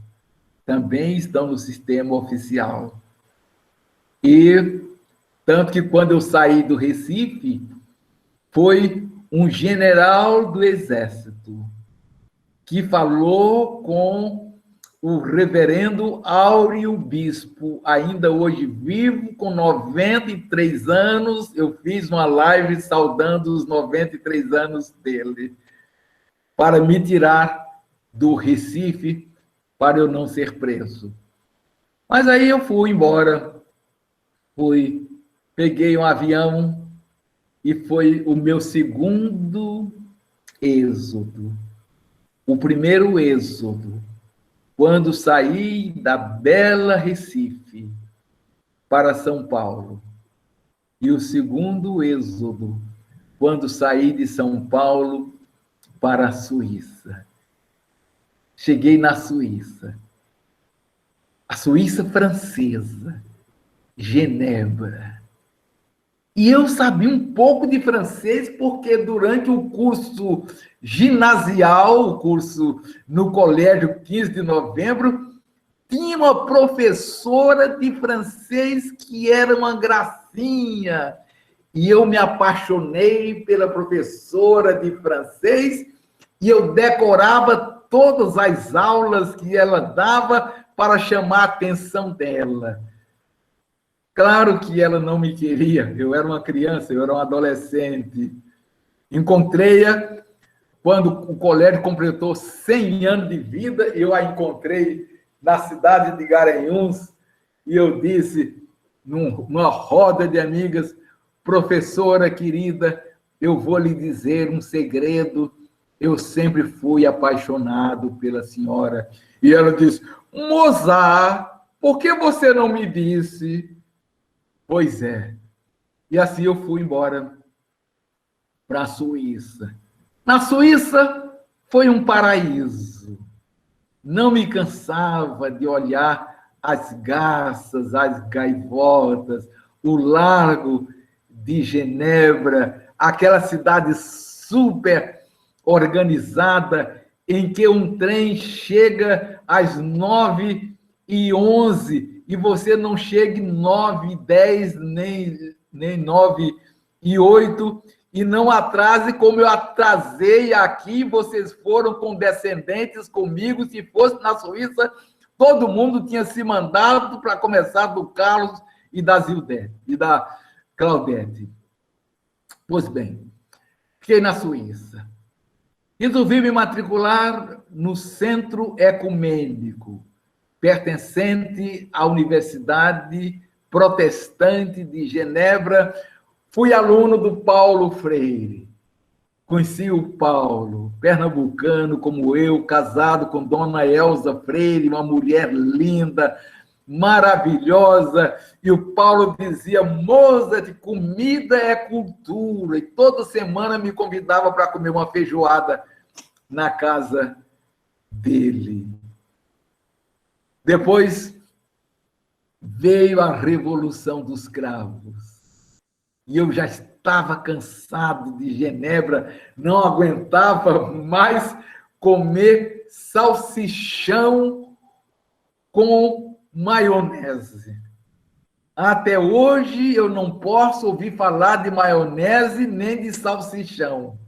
Também estão no sistema oficial. E tanto que quando eu saí do Recife, foi um general do Exército que falou com o reverendo Áureo Bispo, ainda hoje vivo, com 93 anos. Eu fiz uma live saudando os 93 anos dele, para me tirar do Recife, para eu não ser preso. Mas aí eu fui embora, peguei um avião, e foi o meu segundo êxodo. O primeiro êxodo, quando saí da bela Recife para São Paulo. E o segundo êxodo, quando saí de São Paulo para a Suíça. Cheguei na Suíça. A Suíça francesa. Genebra. E eu sabia um pouco de francês, porque durante o curso ginasial, o curso no Colégio 15 de Novembro, tinha uma professora de francês que era uma gracinha. E eu me apaixonei pela professora de francês e eu decorava todas as aulas que ela dava para chamar a atenção dela. Claro que ela não me queria, eu era uma criança, eu era um adolescente. Encontrei-a quando o colégio completou 100 anos de vida, eu a encontrei na cidade de Garanhuns, e eu disse, numa roda de amigas: professora querida, eu vou lhe dizer um segredo, eu sempre fui apaixonado pela senhora. E ela disse: Mozart, por que você não me disse? Pois é. E assim eu fui embora para a Suíça. Na Suíça foi um paraíso. Não me cansava de olhar as garças, as gaivotas, o largo de Genebra, aquela cidade super organizada, em que um trem chega às 9h11 e você não chega 9h10, nem 9h08, e não atrase como eu atrasei aqui, vocês foram condescendentes comigo. Se fosse na Suíça, todo mundo tinha se mandado para começar do Carlos e da Zildete, e da Claudete. Pois bem, fiquei na Suíça. Resolvi me matricular no Centro Ecumênico, pertencente à Universidade Protestante de Genebra. Fui aluno do Paulo Freire. Conheci o Paulo, pernambucano como eu, casado com Dona Elza Freire, uma mulher linda, maravilhosa. E o Paulo dizia: Mozart, comida é cultura. E toda semana me convidava para comer uma feijoada na casa dele. Depois veio a Revolução dos Cravos. E eu já estava cansado de Genebra, não aguentava mais comer salsichão com maionese. Até hoje eu não posso ouvir falar de maionese nem de salsichão.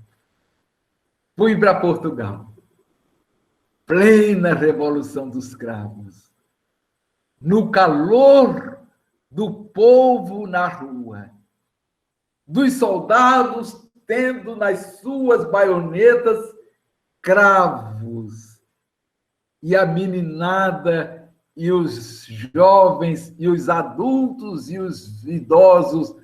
Fui para Portugal. Plena Revolução dos Cravos. No calor do povo na rua, dos soldados tendo nas suas baionetas cravos, e a meninada e os jovens e os adultos e os idosos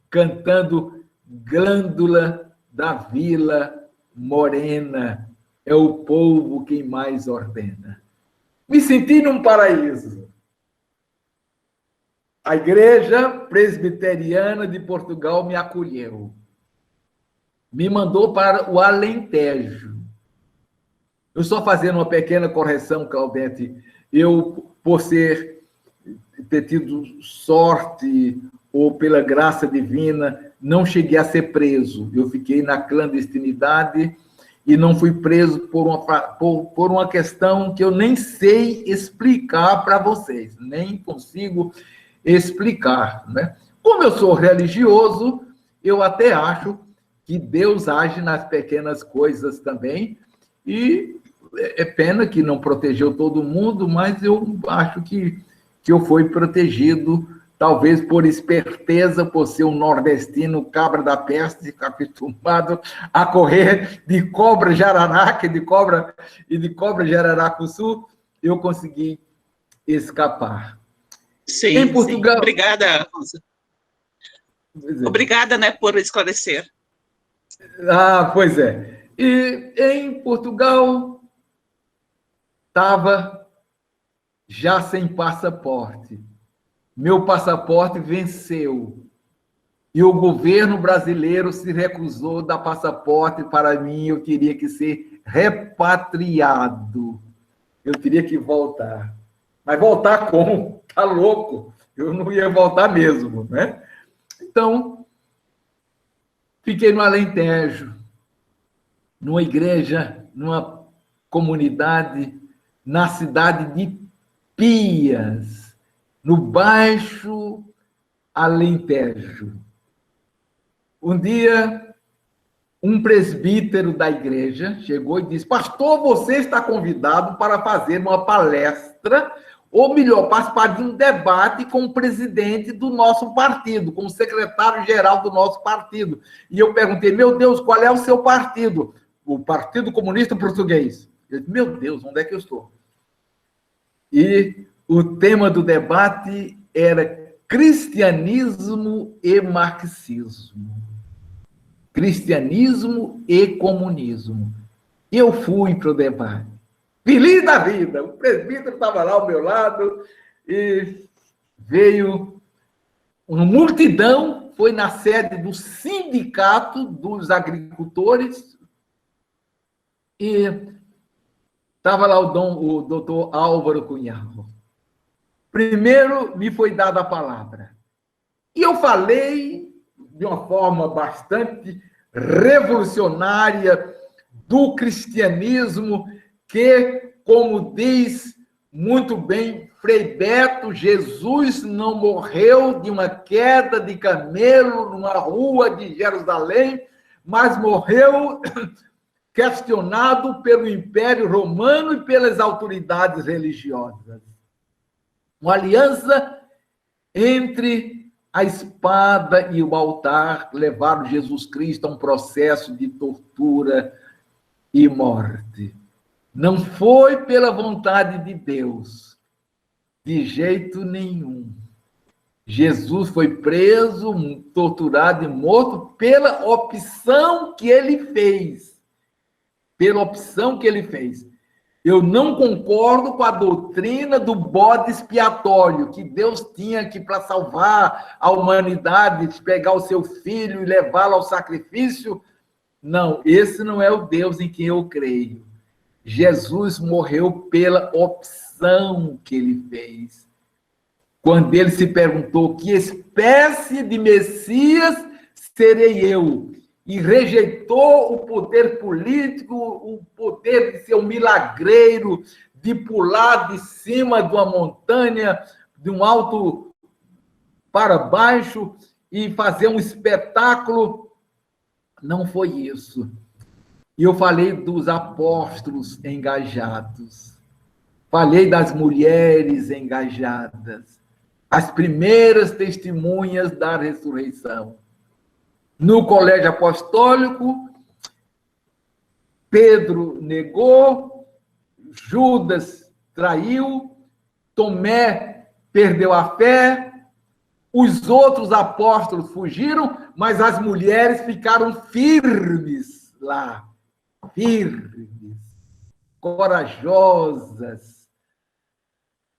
cantando Glândula da Vila Morena, é o povo quem mais ordena. Me senti num paraíso. A Igreja Presbiteriana de Portugal me acolheu. Me mandou para o Alentejo. Eu só fazendo uma pequena correção, Claudete. Eu, por ter tido sorte ou pela graça divina, não cheguei a ser preso. Eu fiquei na clandestinidade e não fui preso por uma questão que eu nem sei explicar para vocês. Nem consigo explicar, né? Como eu sou religioso, eu até acho que Deus age nas pequenas coisas também, e é pena que não protegeu todo mundo, mas eu acho que eu fui protegido, talvez por esperteza, por ser um nordestino cabra da peste, acostumado a correr de cobra jararaca e de cobra jararacuçu, eu consegui escapar. Sim, em Portugal. Sim. Obrigada, Rosa. Obrigada, né, por esclarecer. Pois é. E em Portugal estava já sem passaporte. Meu passaporte venceu. E o governo brasileiro se recusou a dar passaporte para mim. Eu teria que ser repatriado. Eu teria que voltar. Mas voltar como? Tá louco? eu não ia voltar mesmo, né? Então, fiquei no Alentejo, numa igreja, numa comunidade, na cidade de Pias, no Baixo Alentejo. Um dia, um presbítero da igreja chegou e disse: pastor, você está convidado para fazer uma palestra, ou melhor, participar de um debate com o presidente do nosso partido, com o secretário-geral do nosso partido. E eu perguntei: meu Deus, qual é o seu partido? O Partido Comunista Português. Eu disse: meu Deus, onde é que eu estou? E o tema do debate era cristianismo e marxismo. Cristianismo e comunismo. Eu fui para o debate. Feliz da vida. O presbítero estava lá ao meu lado e veio uma multidão, foi na sede do Sindicato dos Agricultores e estava lá o doutor Álvaro Cunhal. Primeiro me foi dada a palavra. E eu falei de uma forma bastante revolucionária do cristianismo que, como diz muito bem Frei Beto, Jesus não morreu de uma queda de camelo numa rua de Jerusalém, mas morreu questionado pelo Império Romano e pelas autoridades religiosas. Uma aliança entre a espada e o altar levaram Jesus Cristo a um processo de tortura e morte. Não foi pela vontade de Deus, de jeito nenhum. Jesus foi preso, torturado e morto pela opção que ele fez. Pela opção que ele fez. Eu não concordo com a doutrina do bode expiatório, que Deus tinha que, para salvar a humanidade, pegar o seu filho e levá-lo ao sacrifício. Não, esse não é o Deus em quem eu creio. Jesus morreu pela opção que ele fez. Quando ele se perguntou que espécie de Messias serei eu, e rejeitou o poder político, o poder de ser um milagreiro, de pular de cima de uma montanha, de um alto para baixo, e fazer um espetáculo. Não foi isso. E eu falei dos apóstolos engajados, falei das mulheres engajadas, as primeiras testemunhas da ressurreição. No colégio apostólico, Pedro negou, Judas traiu, Tomé perdeu a fé, os outros apóstolos fugiram, mas as mulheres ficaram firmes lá, firmes, corajosas,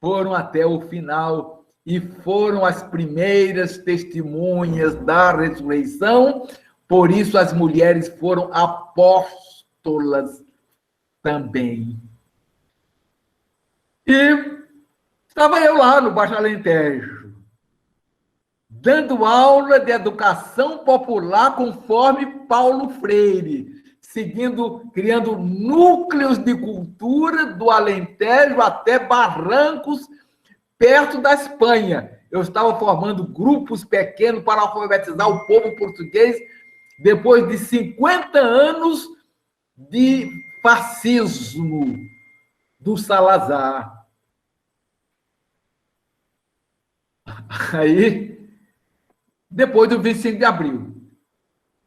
foram até o final e foram as primeiras testemunhas da ressurreição, por isso as mulheres foram apóstolas também. E estava eu lá no Baixo Alentejo, dando aula de educação popular conforme Paulo Freire, criando núcleos de cultura do Alentejo até Barrancos, perto da Espanha. Eu estava formando grupos pequenos para alfabetizar o povo português depois de 50 anos de fascismo do Salazar. Aí, depois do 25 de abril.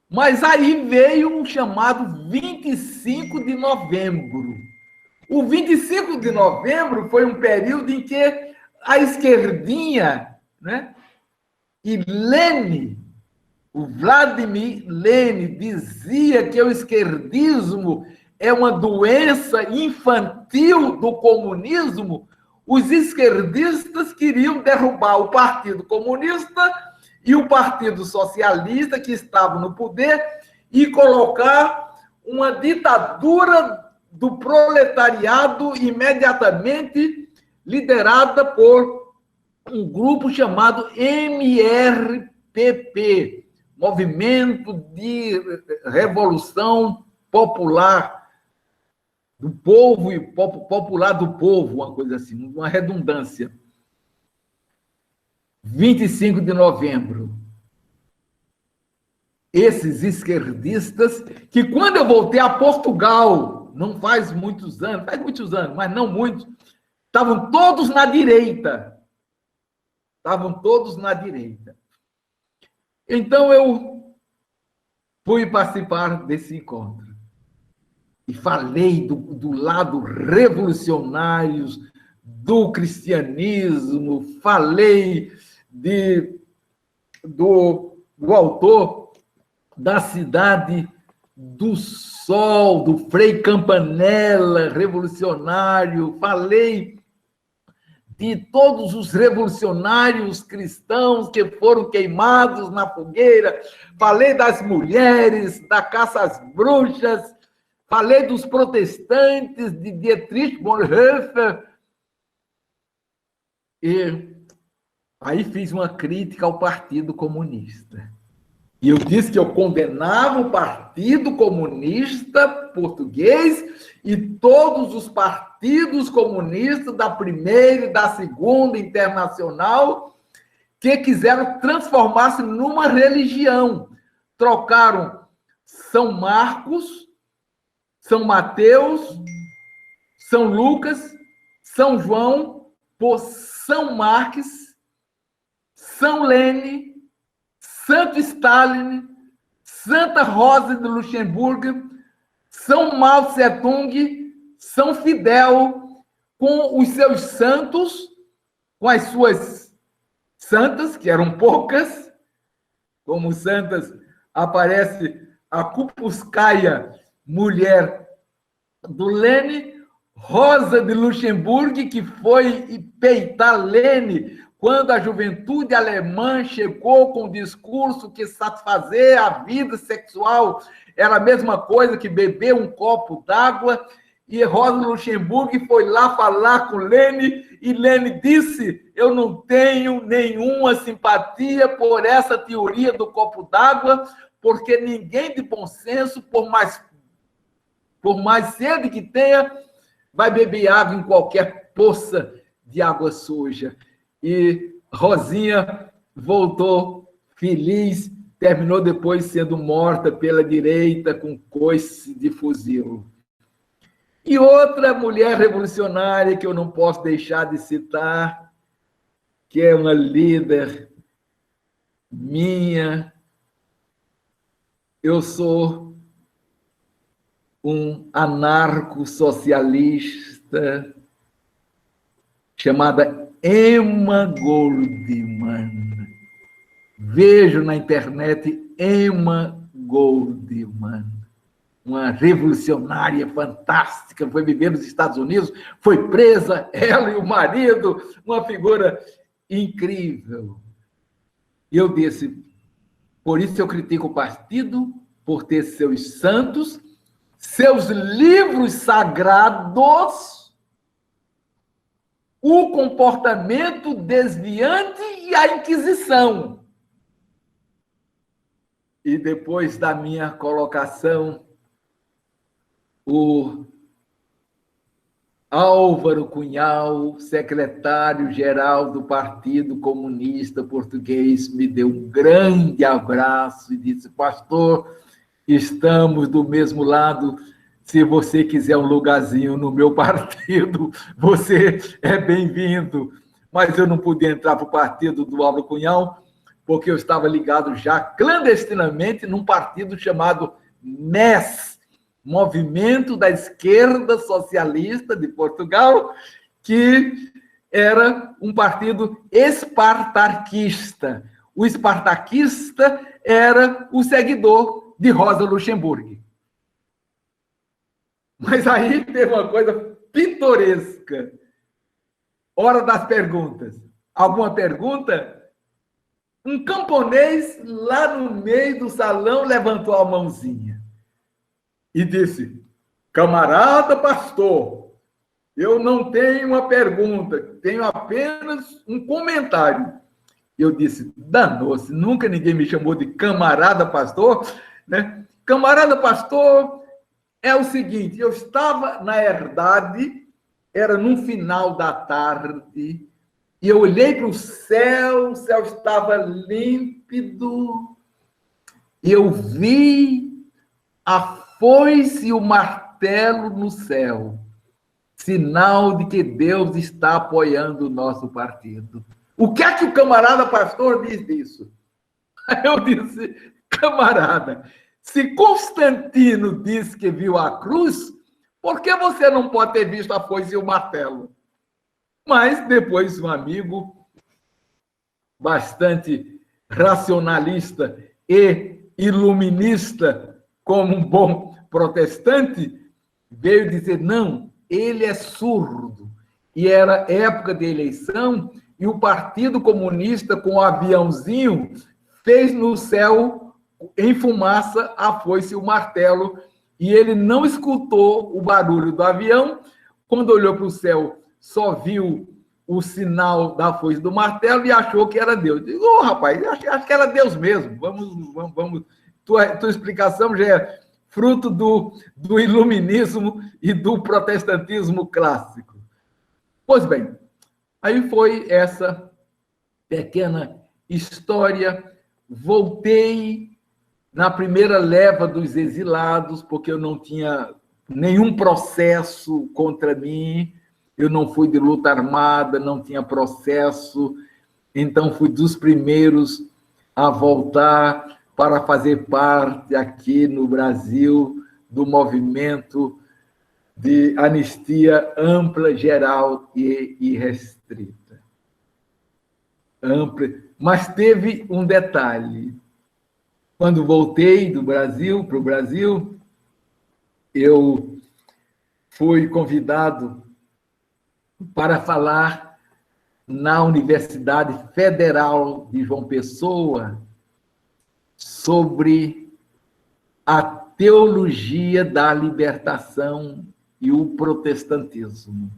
Mas aí veio um chamado 25 de novembro. O 25 de novembro foi um período em que a esquerdinha, né? E Lênin, o Vladimir Lênin, dizia que o esquerdismo é uma doença infantil do comunismo. Os esquerdistas queriam derrubar o Partido Comunista e o Partido Socialista, que estavam no poder, e colocar uma ditadura do proletariado imediatamente liderada por um grupo chamado MRPP, Movimento de Revolução Popular do Povo e Popular do Povo, uma coisa assim, uma redundância. 25 de novembro. Esses esquerdistas, que quando eu voltei a Portugal, não faz muitos anos, mas não muitos, estavam todos na direita. Então, eu fui participar desse encontro. E falei do lado revolucionário do cristianismo, falei do autor da Cidade do Sol, do Frei Campanella, revolucionário, falei de todos os revolucionários cristãos que foram queimados na fogueira, falei das mulheres, da caça às bruxas, falei dos protestantes, de Dietrich Bonhoeffer, e aí fiz uma crítica ao Partido Comunista. E eu disse que eu condenava o Partido Comunista Português e todos os partidos comunistas da Primeira e da Segunda Internacional que quiseram transformar-se numa religião. Trocaram São Marcos, São Mateus, São Lucas, São João por São Marques, São Lênin, Santo Stalin, Santa Rosa de Luxemburgo, São Mao Tse-tung, São Fidel, com os seus santos, com as suas santas, que eram poucas, como santas aparece a Kupskaya, mulher do Lênin, Rosa de Luxemburgo, que foi peitar Lênin quando a juventude alemã chegou com o discurso que satisfazer a vida sexual era a mesma coisa que beber um copo d'água, e Rosa Luxemburgo foi lá falar com Lênin, e Lênin disse: eu não tenho nenhuma simpatia por essa teoria do copo d'água, porque ninguém de bom senso, por mais sede que tenha, vai beber água em qualquer poça de água suja. E Rosinha voltou feliz, terminou depois sendo morta pela direita com coice de fuzil. E outra mulher revolucionária que eu não posso deixar de citar, que é uma líder minha, eu sou um anarco-socialista chamada Emma Goldman. Vejo na internet Emma Goldman, uma revolucionária fantástica, foi viver nos Estados Unidos, foi presa, ela e o marido, uma figura incrível. E eu disse, por isso eu critico o partido, por ter seus santos, seus livros sagrados, o comportamento desviante e a Inquisição. E depois da minha colocação, o Álvaro Cunhal, secretário-geral do Partido Comunista Português, me deu um grande abraço e disse: pastor, estamos do mesmo lado. Se você quiser um lugarzinho no meu partido, você é bem-vindo. Mas eu não podia entrar para o partido do Álvaro Cunhal, porque eu estava ligado já clandestinamente num partido chamado MES, Movimento da Esquerda Socialista de Portugal, que era um partido espartaquista. O espartaquista era o seguidor de Rosa Luxemburgo. Mas aí teve uma coisa pitoresca. Hora das perguntas. Alguma pergunta? Um camponês lá no meio do salão levantou a mãozinha e disse: camarada pastor, Eu não tenho uma pergunta, tenho apenas um comentário. Eu disse, danou-se, nunca ninguém me chamou de camarada pastor, né? Camarada pastor é o seguinte, eu estava, na verdade, era no final da tarde, e eu olhei para o céu estava límpido, e eu vi a foice e o martelo no céu, sinal de que Deus está apoiando o nosso partido. O que é que o camarada pastor diz disso? Eu disse, camarada, se Constantino disse que viu a cruz, por que você não pode ter visto a foice e o martelo? Mas depois um amigo bastante racionalista e iluminista, como um bom protestante, veio dizer, não, ele é surdo. E era época de eleição, e o Partido Comunista, com o aviãozinho, fez no céu, em fumaça, a foice e o martelo, e ele não escutou o barulho do avião. Quando olhou para o céu, só viu o sinal da foice e do martelo e achou que era Deus. Digo, oh, rapaz, acho que era Deus mesmo. Vamos. Tua explicação já é fruto do iluminismo e do protestantismo clássico. Pois bem, aí foi essa pequena história. Voltei na primeira leva dos exilados, porque eu não tinha nenhum processo contra mim, eu não fui de luta armada, não tinha processo, então fui dos primeiros a voltar para fazer parte aqui no Brasil do movimento de anistia ampla, geral e irrestrita. Ampla. Mas teve um detalhe. Quando voltei do Brasil para o Brasil, eu fui convidado para falar na Universidade Federal de João Pessoa sobre a teologia da libertação e o protestantismo,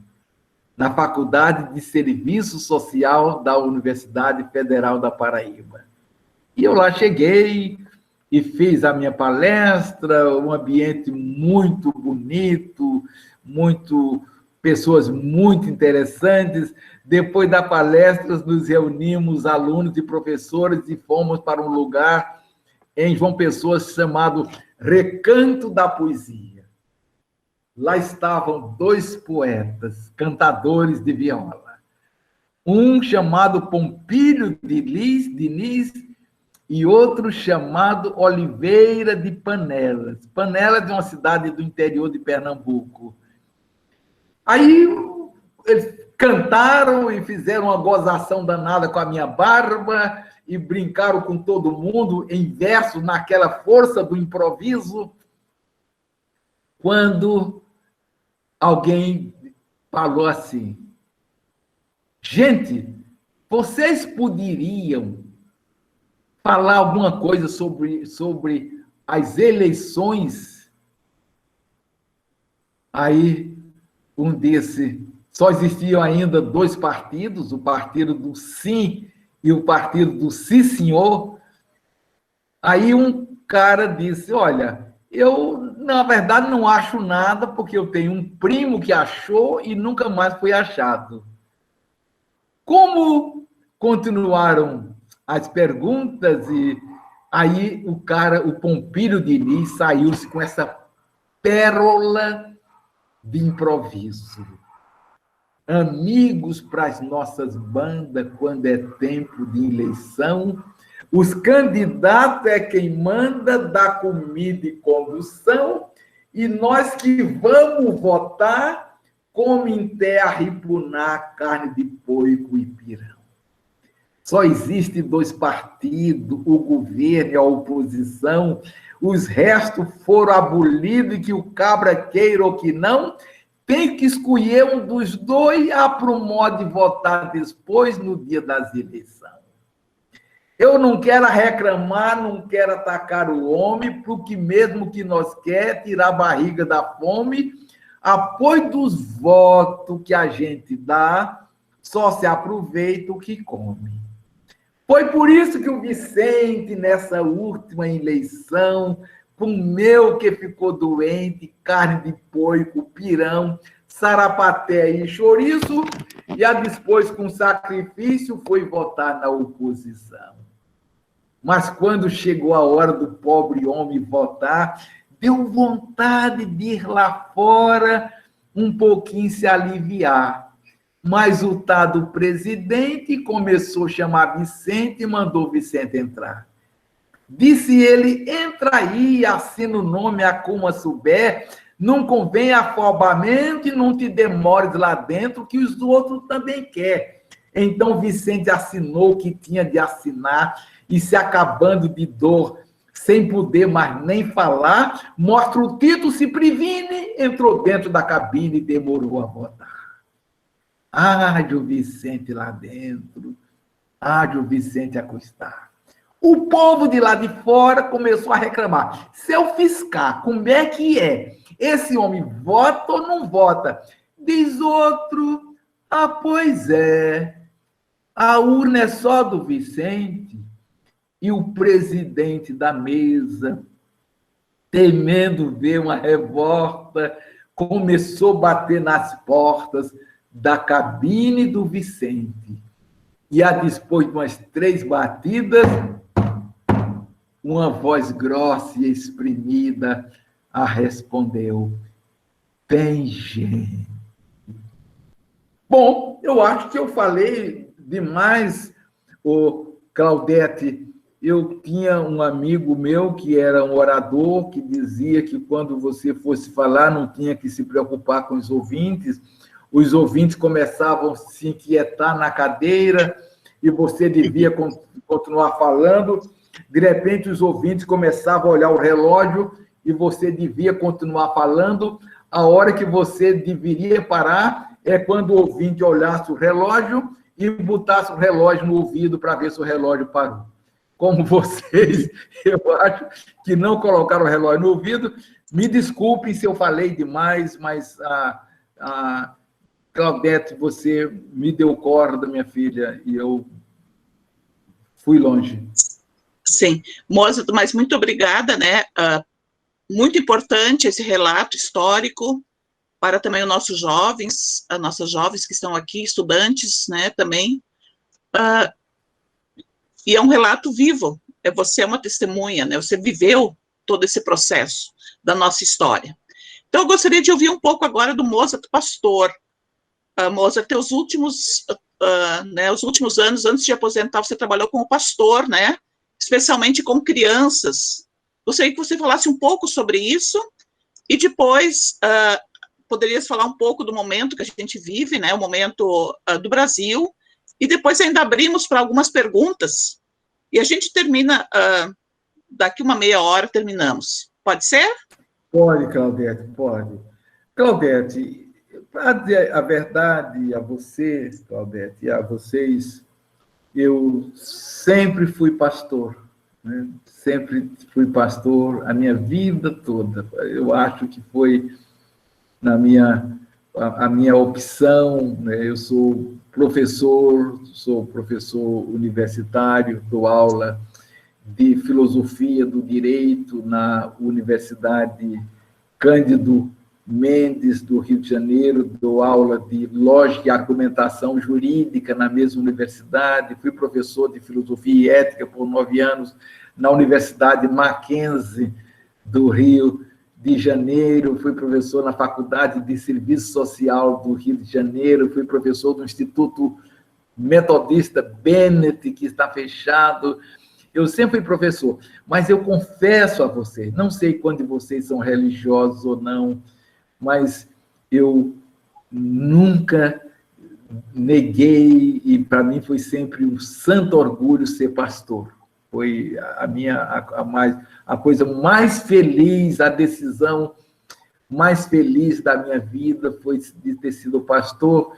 na Faculdade de Serviço Social da Universidade Federal da Paraíba. E eu lá cheguei e fiz a minha palestra, um ambiente muito bonito, pessoas muito interessantes. Depois da palestra, nos reunimos, alunos e professores, e fomos para um lugar em João Pessoa chamado Recanto da Poesia. Lá estavam dois poetas, cantadores de viola. Um chamado Pompílio Diniz e outro chamado Oliveira de Panelas. Panelas é uma cidade do interior de Pernambuco. Aí eles cantaram e fizeram uma gozação danada com a minha barba e brincaram com todo mundo em verso, naquela força do improviso, quando alguém falou assim, gente, vocês poderiam falar alguma coisa sobre as eleições? Aí um desse, só existiam ainda dois partidos, o partido do sim e o partido do sim, senhor. Aí um cara disse, olha, eu, na verdade, não acho nada, porque eu tenho um primo que achou e nunca mais foi achado. Como continuaram as perguntas, e aí o Pompílio Diniz saiu-se com essa pérola de improviso. Amigos para as nossas bandas, quando é tempo de eleição, os candidatos é quem manda, dá comida e condução, e nós que vamos votar, come em terra e punar carne de porco e pirão. Só existe dois partidos, o governo e a oposição, os restos foram abolidos, e que o cabra queira ou que não, tem que escolher um dos dois para o modo de votar depois, no dia das eleições. Eu não quero reclamar, não quero atacar o homem, porque mesmo que nós quer tirar a barriga da fome, Após dos votos que a gente dá, só se aproveita o que come. Foi por isso que o Vicente, nessa última eleição, comeu que ficou doente, carne de porco, pirão, sarapaté e chouriço, e a dispôs com sacrifício, foi votar na oposição. Mas quando chegou a hora do pobre homem votar, deu vontade de ir lá fora um pouquinho se aliviar. Mas o tal do presidente começou a chamar Vicente e mandou Vicente entrar. Disse ele, entra aí, assina o nome a como souber, não convém afobamento e não te demores lá dentro, que os outros também querem. Então Vicente assinou o que tinha de assinar e, se acabando de dor, sem poder mais nem falar, mostra o título, se previne, entrou dentro da cabine e demorou a votar. Ádio Vicente lá dentro, ádio Vicente acostar. O povo de lá de fora começou a reclamar. Seu fiscal, como é que é? Esse homem vota ou não vota? Diz outro, pois é, a urna é só do Vicente. E o presidente da mesa, temendo ver uma revolta, começou a bater nas portas da cabine do Vicente. E a depois de umas 3 batidas, uma voz grossa e exprimida a respondeu: tem gente. Bom, eu acho que eu falei demais, Claudete. Eu tinha um amigo meu que era um orador, que dizia que quando você fosse falar não tinha que se preocupar com os ouvintes começavam a se inquietar na cadeira e você devia continuar falando. De repente, os ouvintes começavam a olhar o relógio e você devia continuar falando. A hora que você deveria parar é quando o ouvinte olhasse o relógio e botasse o relógio no ouvido para ver se o relógio parou. Como vocês, eu acho que não colocaram o relógio no ouvido. Me desculpem se eu falei demais, mas Claudete, você me deu corda, minha filha, e eu fui longe. Sim, Mozart, mas muito obrigada, né? Muito importante esse relato histórico para também os nossos jovens, as nossas jovens que estão aqui, estudantes, né, também. E é um relato vivo, você é uma testemunha, né? Você viveu todo esse processo da nossa história. Então, eu gostaria de ouvir um pouco agora do Mozart pastor. Mozart, os últimos anos, antes de aposentar, você trabalhou como pastor, né? Especialmente com crianças. Gostaria que você falasse um pouco sobre isso, e depois poderias falar um pouco do momento que a gente vive, né? O momento do Brasil, e depois ainda abrimos para algumas perguntas, e a gente termina, daqui uma meia hora terminamos. Pode ser? Pode, Claudete, pode. Claudete, para dizer a verdade a você, Claudete, e a vocês, eu sempre fui pastor, né? Sempre fui pastor a minha vida toda. Eu acho que foi a minha opção, né? Eu sou professor universitário, dou aula de filosofia do direito na Universidade Cândido Mendes, do Rio de Janeiro, dou aula de lógica e argumentação jurídica na mesma universidade, fui professor de filosofia e ética por 9 anos na Universidade Mackenzie do Rio de Janeiro, fui professor na Faculdade de Serviço Social do Rio de Janeiro, fui professor do Instituto Metodista Bennett, que está fechado. Eu sempre fui professor, mas eu confesso a vocês, não sei quando vocês são religiosos ou não, mas eu nunca neguei, e para mim foi sempre um santo orgulho ser pastor. Foi a coisa mais feliz, a decisão mais feliz da minha vida foi de ter sido pastor.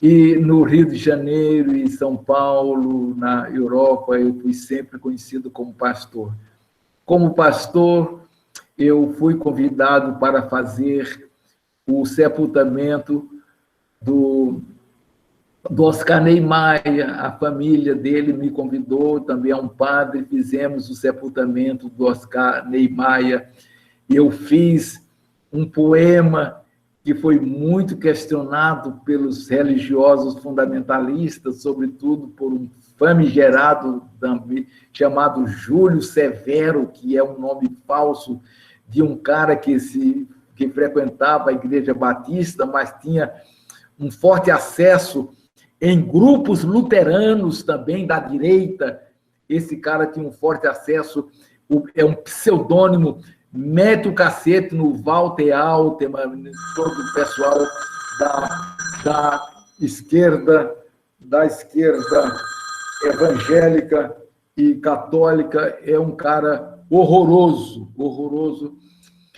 E no Rio de Janeiro e São Paulo, na Europa, eu fui sempre conhecido como pastor. Como pastor, eu fui convidado para fazer o sepultamento do Oscar Niemeyer. A família dele me convidou, também é um padre, fizemos o sepultamento do Oscar Niemeyer. Eu fiz um poema que foi muito questionado pelos religiosos fundamentalistas, sobretudo por um famigerado chamado Júlio Severo, que é um nome falso de um cara que frequentava a Igreja Batista, mas tinha um forte acesso em grupos luteranos também, da direita. Esse cara tinha um forte acesso, é um pseudônimo, mete o cacete no Walter Altman, todo o pessoal da esquerda evangélica e católica. É um cara horroroso, horroroso.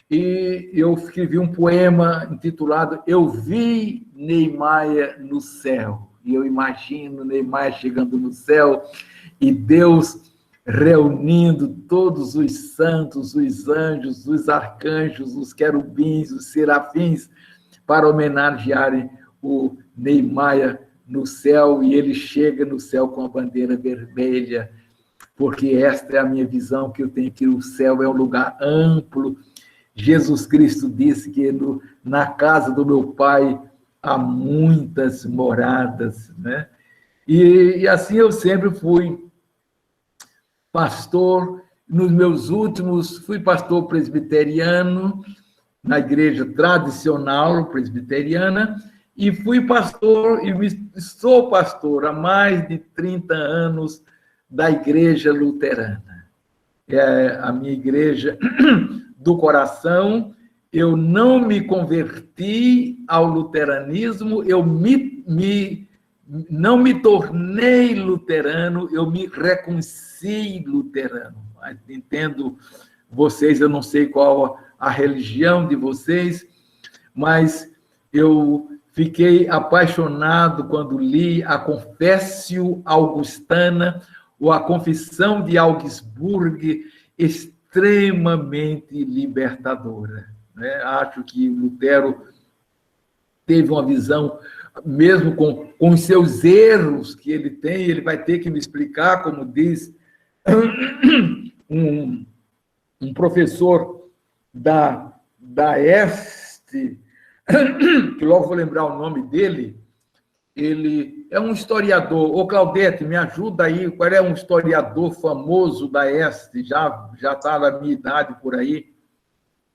E eu escrevi um poema intitulado Eu Vi Niemeyer no Céu. E eu imagino Niemeyer chegando no céu e Deus reunindo todos os santos, os anjos, os arcanjos, os querubins, os serafins, para homenagearem o Niemeyer no céu, e ele chega no céu com a bandeira vermelha, porque esta é a minha visão que eu tenho, que o céu é um lugar amplo. Jesus Cristo disse que na casa do meu Pai há muitas moradas, né? E assim eu sempre fui pastor. Nos meus últimos, fui pastor presbiteriano, na igreja tradicional presbiteriana, e fui pastor, e sou pastor há mais de 30 anos da igreja luterana. É a minha igreja do coração. Eu não me converti ao luteranismo, eu não me tornei luterano, eu me reconciliei luterano. Entendo vocês, eu não sei qual a religião de vocês, mas eu fiquei apaixonado quando li a Confessio Augustana, ou a Confissão de Augsburg, extremamente libertadora, né? Acho que Lutero teve uma visão, mesmo com os seus erros que ele tem, ele vai ter que me explicar, como diz um professor da EST, que logo vou lembrar o nome dele. Ele é um historiador. Ô, Claudete, me ajuda aí, qual é um historiador famoso da EST, já está na minha idade por aí?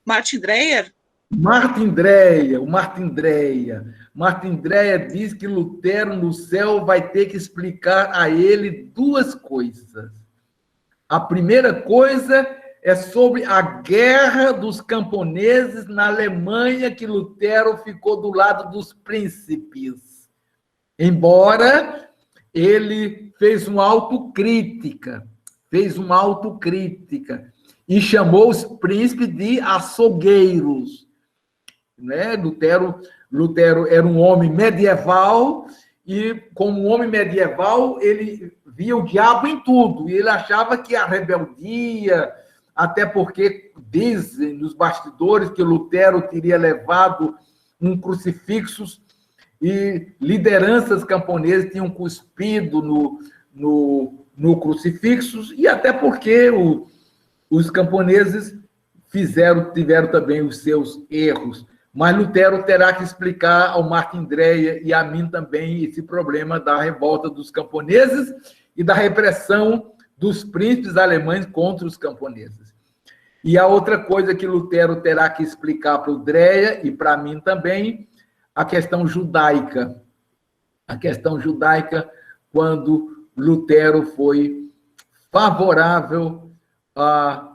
Martin Dreyer? Martin Dreyer, o Martin Dreyer. Martin Dreyer diz que Lutero no céu vai ter que explicar a ele duas coisas. A primeira coisa é sobre a guerra dos camponeses na Alemanha, que Lutero ficou do lado dos príncipes. Embora ele fez uma autocrítica e chamou os príncipes de açougueiros, né? Lutero era um homem medieval, e como um homem medieval, ele via o diabo em tudo, e ele achava que a rebeldia, até porque dizem nos bastidores que Lutero teria levado um crucifixo e lideranças camponesas tinham cuspido no crucifixo, e até porque os camponeses tiveram também os seus erros. Mas Lutero terá que explicar ao Martin Dreyer e a mim também esse problema da revolta dos camponeses e da repressão dos príncipes alemães contra os camponeses. E a outra coisa que Lutero terá que explicar para o Dreyer e para mim também, a questão judaica. A questão judaica, quando Lutero foi favorável à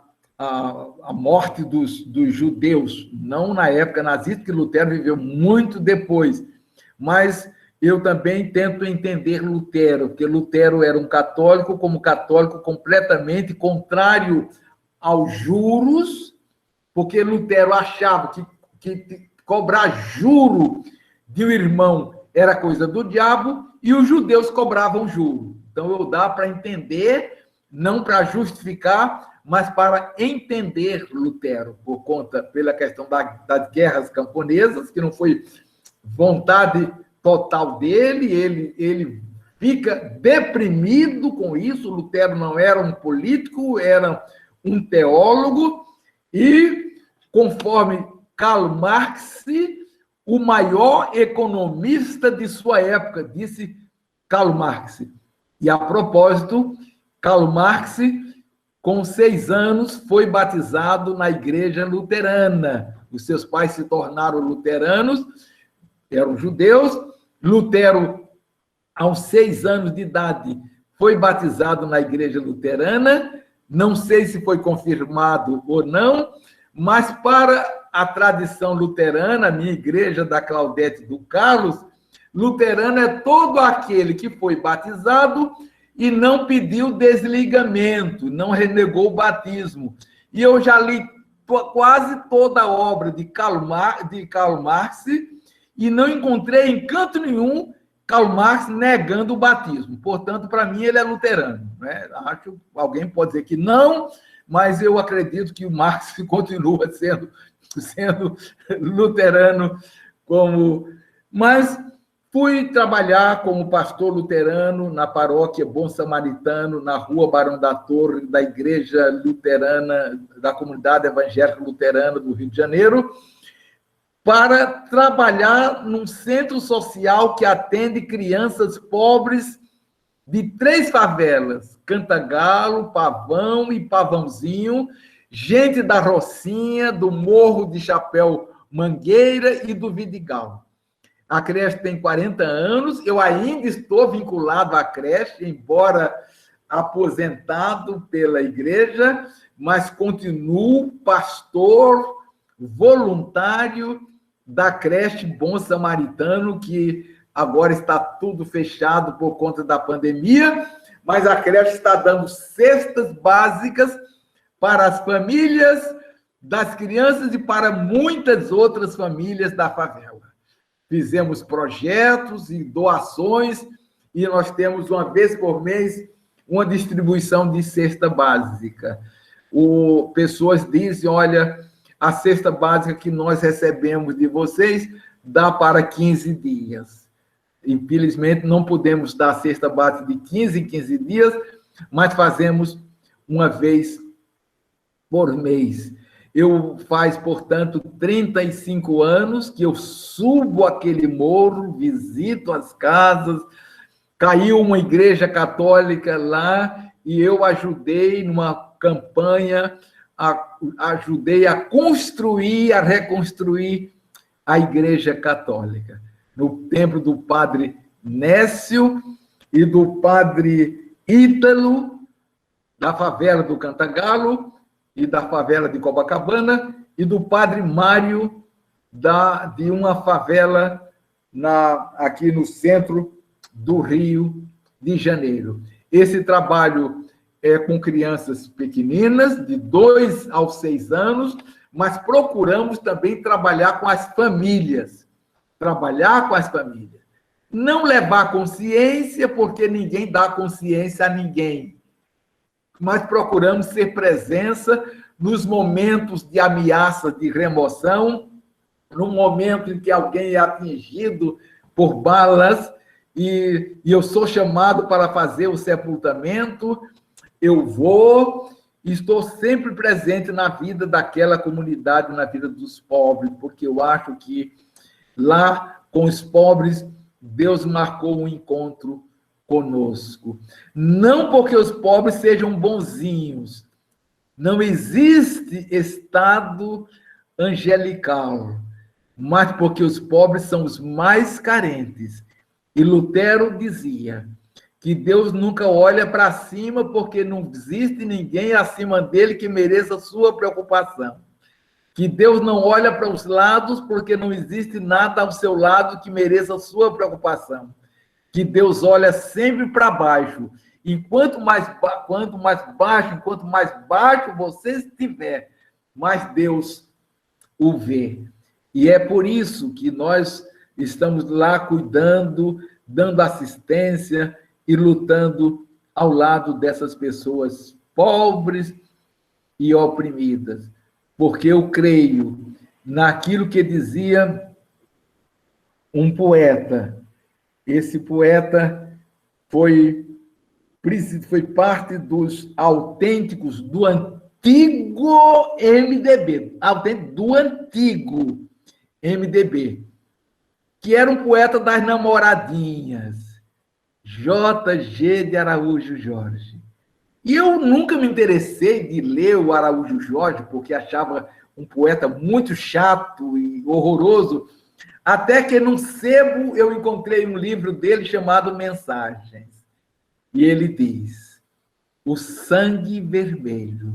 morte dos judeus, não na época nazista, que Lutero viveu muito depois, mas eu também tento entender Lutero, porque Lutero era um católico, como católico completamente contrário aos juros, porque Lutero achava que cobrar juro de um irmão era coisa do diabo, e os judeus cobravam juro. Então, dá para entender, não para justificar, mas para entender Lutero, pela questão das guerras camponesas, que não foi vontade total dele, ele fica deprimido com isso. Lutero não era um político, era um teólogo, e, conforme Karl Marx, o maior economista de sua época, disse Karl Marx. E, a propósito, Karl Marx, com 6 anos, foi batizado na igreja luterana. Os seus pais se tornaram luteranos, eram judeus. Lutero, aos 6 anos de idade, foi batizado na igreja luterana. Não sei se foi confirmado ou não, mas para a tradição luterana, a minha igreja da Claudete do Carlos, luterano é todo aquele que foi batizado e não pediu desligamento, não renegou o batismo. E eu já li quase toda a obra de Karl Marx e não encontrei em canto nenhum Karl Marx negando o batismo. Portanto, para mim, ele é luterano, né? Acho que alguém pode dizer que não, mas eu acredito que o Marx continua sendo luterano. Mas fui trabalhar como pastor luterano na paróquia Bom Samaritano, na Rua Barão da Torre, da Igreja Luterana, da Comunidade Evangélica Luterana do Rio de Janeiro, para trabalhar num centro social que atende crianças pobres de 3 favelas, Cantagalo, Pavão e Pavãozinho, gente da Rocinha, do Morro de Chapéu Mangueira e do Vidigal. A creche tem 40 anos, eu ainda estou vinculado à creche, embora aposentado pela igreja, mas continuo pastor voluntário da creche Bom Samaritano, que agora está tudo fechado por conta da pandemia, mas a creche está dando cestas básicas para as famílias das crianças e para muitas outras famílias da favela. Fizemos projetos e doações e nós temos, uma vez por mês, uma distribuição de cesta básica. Pessoas dizem, olha, a cesta básica que nós recebemos de vocês dá para 15 dias. Infelizmente, não podemos dar cesta básica de 15 em 15 dias, mas fazemos uma vez por mês. Faz, portanto, 35 anos que eu subo aquele morro, visito as casas. Caiu uma igreja católica lá e eu ajudei numa campanha, ajudei a construir, a reconstruir a igreja católica. No templo do padre Nécio e do padre Ítalo, da favela do Cantagalo e da favela de Copacabana, e do padre Mário, de uma favela aqui no centro do Rio de Janeiro. Esse trabalho é com crianças pequeninas, de 2 aos 6 anos, mas procuramos também trabalhar com as famílias. Não levar consciência, porque ninguém dá consciência a ninguém. Mas procuramos ser presença nos momentos de ameaça de remoção, no momento em que alguém é atingido por balas e eu sou chamado para fazer o sepultamento, eu vou, estou sempre presente na vida daquela comunidade, na vida dos pobres, porque eu acho que lá com os pobres Deus marcou um encontro conosco. Não porque os pobres sejam bonzinhos. Não existe estado angelical, mas porque os pobres são os mais carentes. E Lutero dizia que Deus nunca olha para cima porque não existe ninguém acima dele que mereça sua preocupação. Que Deus não olha para os lados porque não existe nada ao seu lado que mereça sua preocupação. Que Deus olha sempre para baixo. E quanto mais baixo você estiver, mais Deus o vê. E é por isso que nós estamos lá cuidando, dando assistência e lutando ao lado dessas pessoas pobres e oprimidas, porque eu creio naquilo que dizia um poeta. Esse poeta foi parte dos autênticos do antigo MDB, do antigo MDB, que era um poeta das namoradinhas, J.G. de Araújo Jorge. E eu nunca me interessei de ler o Araújo Jorge, porque achava um poeta muito chato e horroroso, até que num sebo eu encontrei um livro dele chamado Mensagens. E ele diz: o sangue vermelho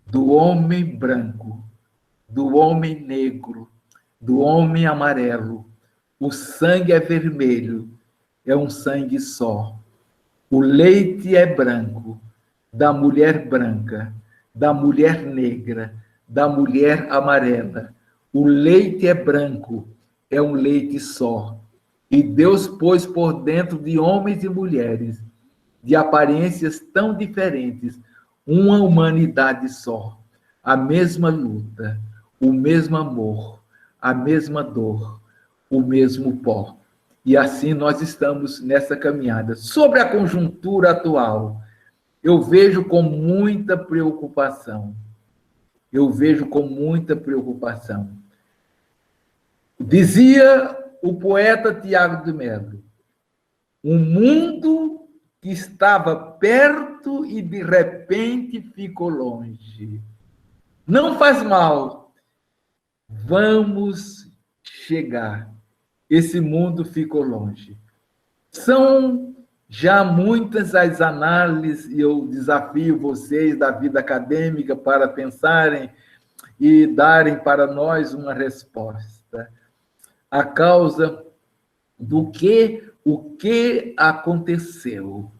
do homem branco, do homem negro, do homem amarelo, o sangue é vermelho, é um sangue só. O leite é branco, da mulher branca, da mulher negra, da mulher amarela. O leite é branco, é um leite só. E Deus pôs por dentro de homens e mulheres, de aparências tão diferentes, uma humanidade só. A mesma luta, o mesmo amor, a mesma dor, o mesmo pó. E assim nós estamos nessa caminhada. Sobre a conjuntura atual, eu vejo com muita preocupação. Dizia o poeta Tiago de Mello, um mundo que estava perto e de repente ficou longe. Não faz mal, vamos chegar. Esse mundo ficou longe. São já muitas as análises, e eu desafio vocês da vida acadêmica para pensarem e darem para nós uma resposta. A causa do o que aconteceu.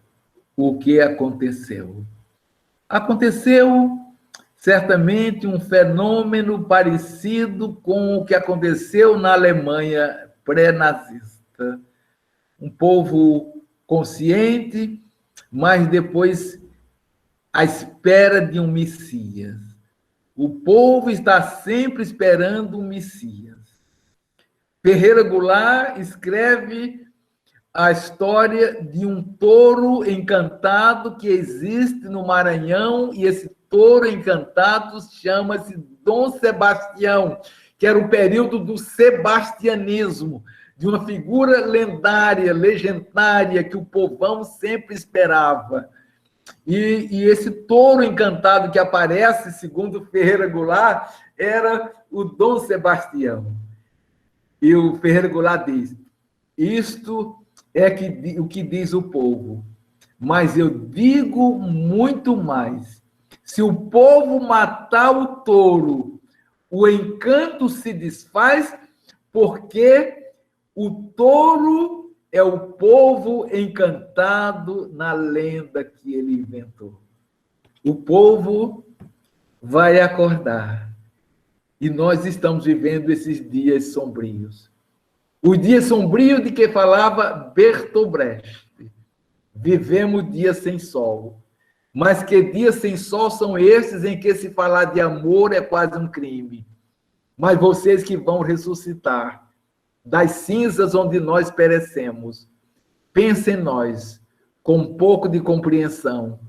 O que aconteceu? Aconteceu certamente um fenômeno parecido com o que aconteceu na Alemanha pré-nazista. Um povo consciente, mas depois à espera de um Messias. O povo está sempre esperando um Messias. Ferreira Goulart escreve a história de um touro encantado que existe no Maranhão, e esse touro encantado chama-se Dom Sebastião, que era o período do sebastianismo, de uma figura lendária, legendária, que o povão sempre esperava. E esse touro encantado que aparece, segundo Ferreira Goulart, era o Dom Sebastião. E o Ferreira Goulart diz: isto é o que diz o povo, mas eu digo muito mais. Se o povo matar o touro, o encanto se desfaz, porque o touro é o povo encantado na lenda que ele inventou. O povo vai acordar. E nós estamos vivendo esses dias sombrios. O dia sombrio de que falava Bertolt Brecht. Vivemos dias sem sol. Mas que dias sem sol são esses em que se falar de amor é quase um crime. Mas vocês que vão ressuscitar das cinzas onde nós perecemos, pensem em nós com um pouco de compreensão,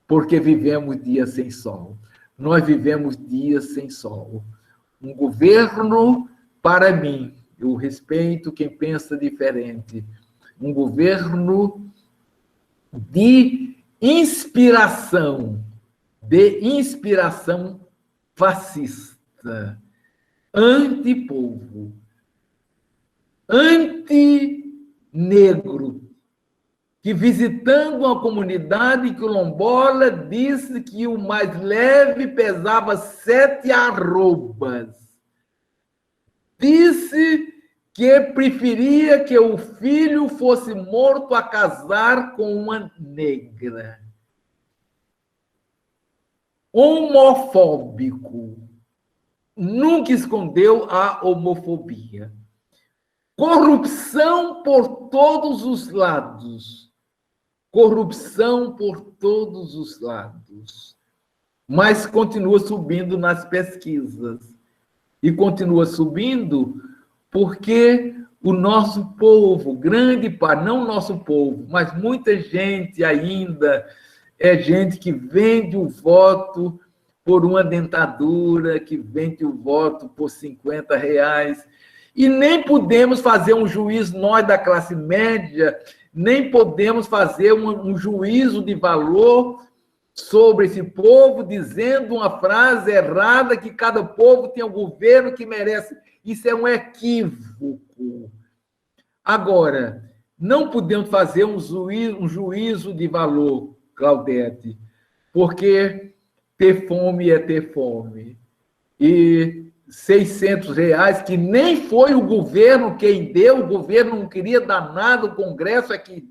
porque vivemos dias sem sol. Nós vivemos dias sem sol. Um governo, para mim, eu respeito quem pensa diferente, um governo de inspiração fascista, antipovo, antinegro, que visitando uma comunidade quilombola disse que o mais leve pesava 7 arrobas. Disse que preferia que o filho fosse morto a casar com uma negra. Homofóbico. Nunca escondeu a homofobia. Corrupção por todos os lados. Corrupção por todos os lados. mas continua subindo nas pesquisas. E continua subindo porque o nosso povo, grande parte, não o nosso povo, mas muita gente ainda é gente que vende o voto por uma dentadura, que vende o voto por R$ 50. E nem podemos fazer um juízo, nós da classe média, nem podemos fazer um juízo de valor sobre esse povo, dizendo uma frase errada que cada povo tem um governo que merece. Isso é um equívoco. Agora, não podemos fazer um juízo de valor, Claudete, porque ter fome é ter fome. E R$ 600, que nem foi o governo quem deu, o governo não queria dar nada, o Congresso é que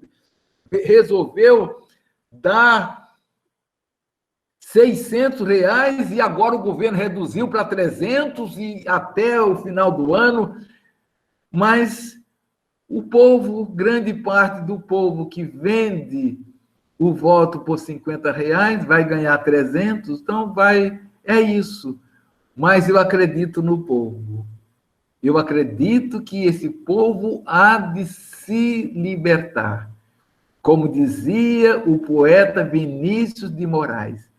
resolveu dar R$ 600 e agora o governo reduziu para 300 e até o final do ano. Mas o povo, grande parte do povo que vende o voto por R$ 50 vai ganhar 300, então é isso. Mas eu acredito no povo. Eu acredito que esse povo há de se libertar. Como dizia o poeta Vinícius de Moraes,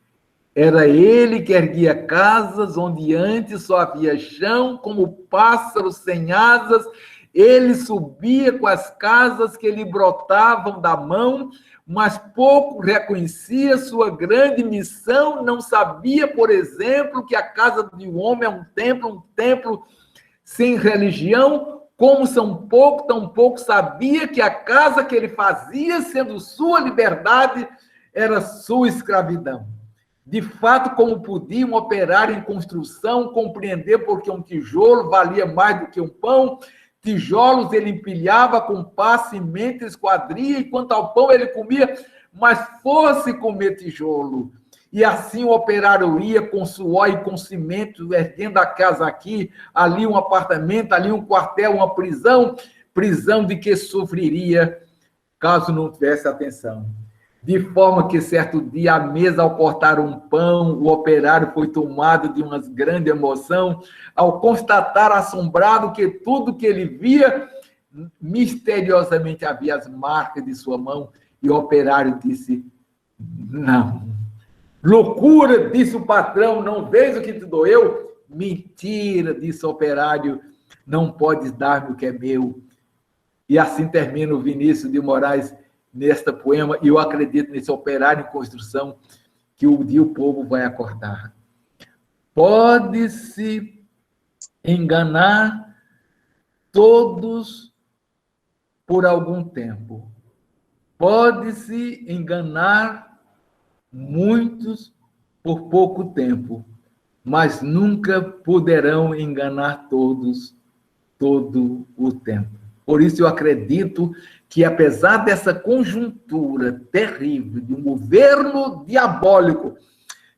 era ele que erguia casas onde antes só havia chão, como pássaro sem asas, ele subia com as casas que lhe brotavam da mão, mas pouco reconhecia sua grande missão, não sabia, por exemplo, que a casa de um homem é um templo sem religião, como tão pouco sabia que a casa que ele fazia, sendo sua liberdade, era sua escravidão. De fato, como podia um operário em construção compreender porque um tijolo valia mais do que um pão? Tijolos ele empilhava com pá, cimento, esquadria, enquanto ao pão ele comia, mas fosse comer tijolo. E assim o operário ia com suor e com cimento, erguendo a casa aqui, ali um apartamento, ali um quartel, uma prisão de que sofreria caso não tivesse atenção. De forma que, certo dia, à mesa, ao cortar um pão, o operário foi tomado de uma grande emoção, ao constatar, assombrado, que tudo que ele via, misteriosamente havia as marcas de sua mão, e o operário disse, não. Loucura, disse o patrão, não vês o que te doeu? Mentira, disse o operário, não podes dar-me o que é meu. E assim termina o Vinícius de Moraes, nesta poema, e eu acredito nesse operário em construção, que um dia o povo vai acordar. Pode-se enganar todos por algum tempo. Pode-se enganar muitos por pouco tempo, mas nunca poderão enganar todos todo o tempo. Por isso eu acredito que, apesar dessa conjuntura terrível de um governo diabólico,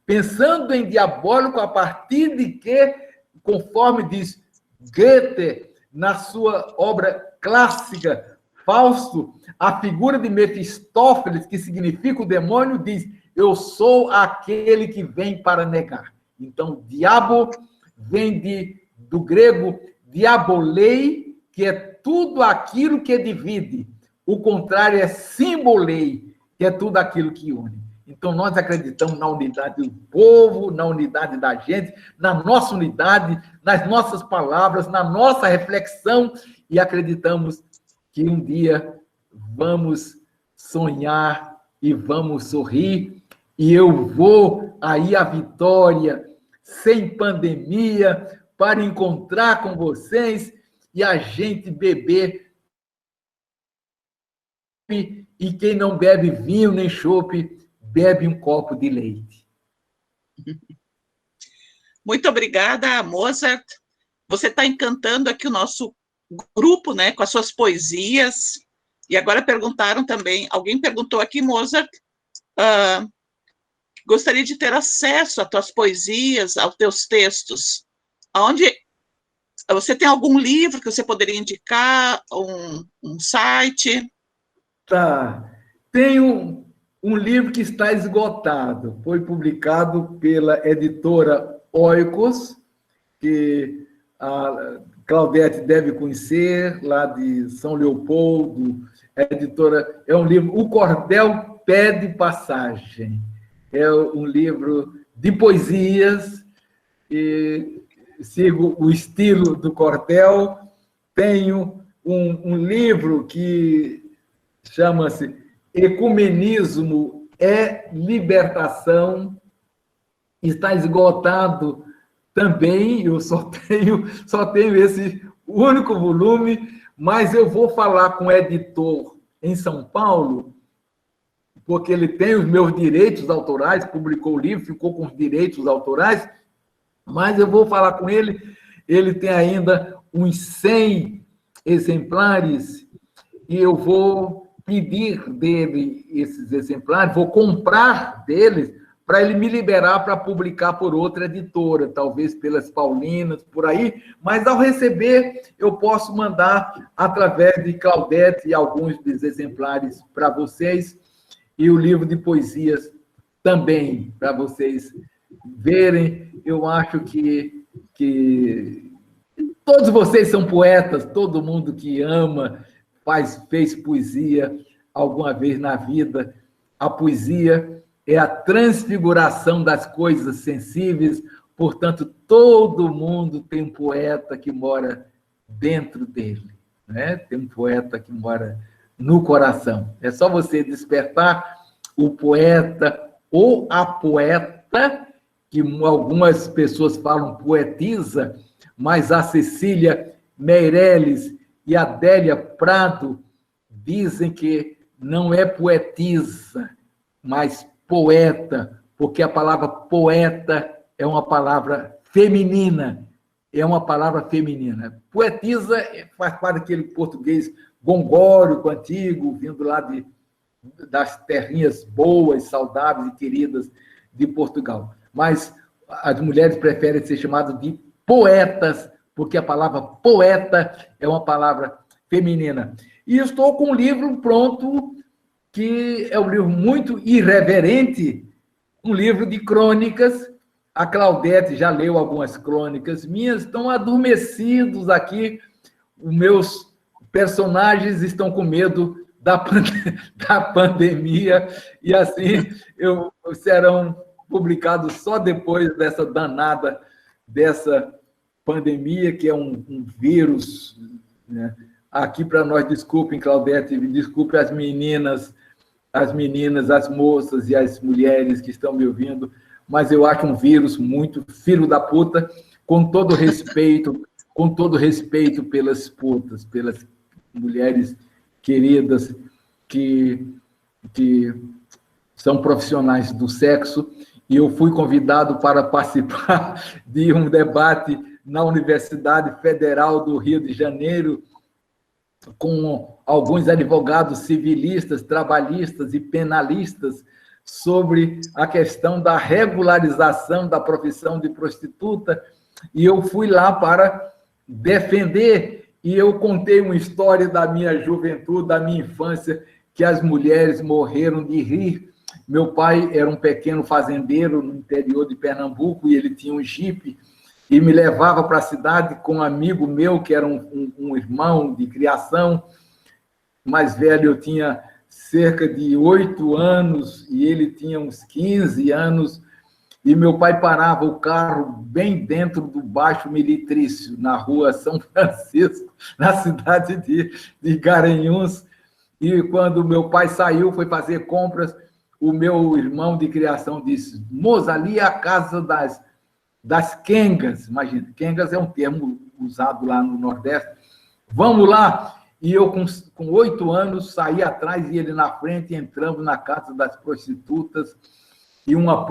pensando em diabólico a partir de que, conforme diz Goethe, na sua obra clássica, Fausto, a figura de Mefistófeles, que significa o demônio, diz, eu sou aquele que vem para negar. Então, diabo vem do grego diabolei, que é tudo aquilo que divide. O contrário é simbolei, que é tudo aquilo que une. Então, nós acreditamos na unidade do povo, na unidade da gente, na nossa unidade, nas nossas palavras, na nossa reflexão, e acreditamos que um dia vamos sonhar e vamos sorrir, e eu vou aí à vitória, sem pandemia, para encontrar com vocês e a gente beber. E quem não bebe vinho nem chope, bebe um copo de leite. Muito obrigada, Mozart. Você está encantando aqui o nosso grupo, né, com as suas poesias. E agora perguntaram também, alguém perguntou aqui, Mozart, gostaria de ter acesso às tuas poesias, aos teus textos. Aonde você tem algum livro que você poderia indicar, um site? Tá. Tem um um livro que está esgotado. Foi publicado pela editora Oikos, que a Claudete deve conhecer, lá de São Leopoldo. A editora é um livro, O Cordel Pede Passagem. É um livro de poesias, e sigo o estilo do Cordel. Tenho um livro que chama-se Ecumenismo é Libertação. Está esgotado também, eu só tenho esse único volume, mas eu vou falar com o editor em São Paulo, porque ele tem os meus direitos autorais, publicou o livro, ficou com os direitos autorais, mas eu vou falar com ele, ele tem ainda uns 100 exemplares, e eu vou pedir dele esses exemplares, vou comprar deles, para ele me liberar para publicar por outra editora, talvez pelas Paulinas, por aí, mas ao receber, eu posso mandar através de Claudete alguns dos exemplares para vocês, e o livro de poesias também, para vocês verem. Eu acho que todos vocês são poetas, todo mundo que ama, fez poesia alguma vez na vida. A poesia é a transfiguração das coisas sensíveis, portanto, todo mundo tem um poeta que mora dentro dele, né? Tem um poeta que mora no coração. É só você despertar o poeta ou a poeta, que algumas pessoas falam poetisa, mas a Cecília Meirelles e a Adélia Prado dizem que não é poetisa, mas poeta, porque a palavra poeta é uma palavra feminina, Poetisa faz parte daquele português gongórico, antigo, vindo lá das terrinhas boas, saudáveis e queridas de Portugal. Mas as mulheres preferem ser chamadas de poetas, porque a palavra poeta é uma palavra feminina. E estou com um livro pronto, que é um livro muito irreverente, um livro de crônicas. A Claudete já leu algumas crônicas minhas, estão adormecidos aqui, os meus personagens estão com medo da pandemia, e assim serão publicados só depois dessa danada, dessa pandemia, que é um vírus, né? Aqui para nós, desculpem, Claudete, desculpe as meninas, as moças e as mulheres que estão me ouvindo, mas eu acho um vírus muito filho da puta, com todo respeito pelas putas, pelas mulheres queridas que são profissionais do sexo, e eu fui convidado para participar de um debate na Universidade Federal do Rio de Janeiro, com alguns advogados civilistas, trabalhistas e penalistas, sobre a questão da regularização da profissão de prostituta, e eu fui lá para defender, e eu contei uma história da minha juventude, da minha infância, que as mulheres morreram de rir. Meu pai era um pequeno fazendeiro no interior de Pernambuco, e ele tinha um jipe, e me levava para a cidade com um amigo meu, que era um irmão de criação, mais velho. Eu tinha cerca de 8 anos, e ele tinha uns 15 anos, e meu pai parava o carro bem dentro do Baixo Militrício, na rua São Francisco, na cidade de Garanhuns, e quando meu pai saiu, foi fazer compras, o meu irmão de criação disse: moça, ali é a casa das quengas. Imagina, quengas é um termo usado lá no Nordeste. Vamos lá. E eu, com 8 anos, saí atrás e ele na frente, entrando na casa das prostitutas, e uma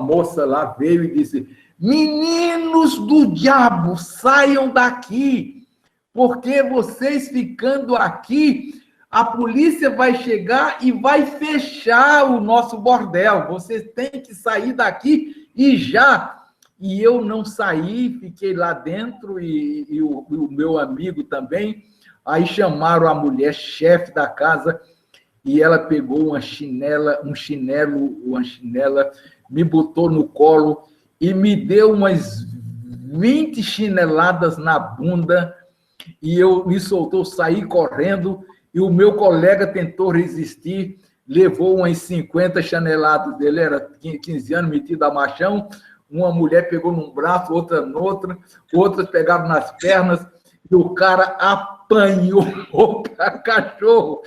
moça lá veio e disse: meninos do diabo, saiam daqui, porque vocês ficando aqui, a polícia vai chegar e vai fechar o nosso bordel, vocês têm que sair daqui e já. E eu não saí, fiquei lá dentro, e o meu amigo também. Aí chamaram a mulher chefe da casa, e ela pegou uma chinela, me botou no colo e me deu umas 20 chineladas na bunda, e eu me soltou, saí correndo, e o meu colega tentou resistir, levou umas 50 chineladas dele, era 15 anos, metido a machão, uma mulher pegou num braço, outra no outro, outras pegaram nas pernas, e o cara apanhou para cachorro.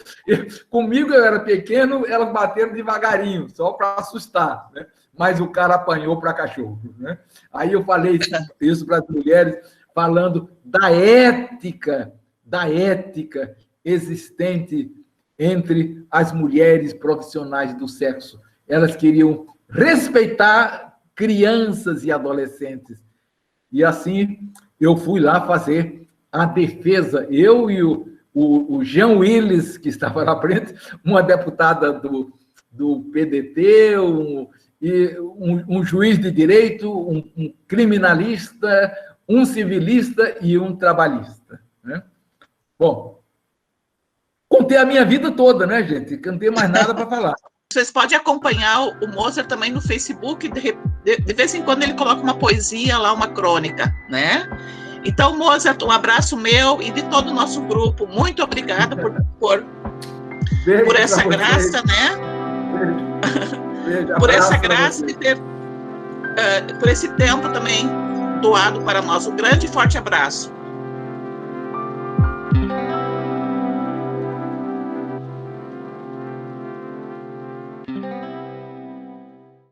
Comigo eu era pequeno, elas bateram devagarinho, só para assustar, né? Mas o cara apanhou para cachorro, né? Aí eu falei isso para as mulheres, falando da ética existente entre as mulheres profissionais do sexo. Elas queriam respeitar crianças e adolescentes. E assim eu fui lá fazer a defesa, eu e o Jean Willis, que estava na frente, uma deputada do PDT, um juiz de direito, um criminalista, um civilista e um trabalhista, né? Bom, contei a minha vida toda, né, gente? Que não tem mais nada para falar. Vocês podem acompanhar o Mozart também no Facebook, de vez em quando ele coloca uma poesia lá, uma crônica, né? Então, Mozart, um abraço meu e de todo o nosso grupo. Muito obrigada por essa graça, né? Por essa graça de ter, por esse tempo também doado para nós. Um grande e forte abraço.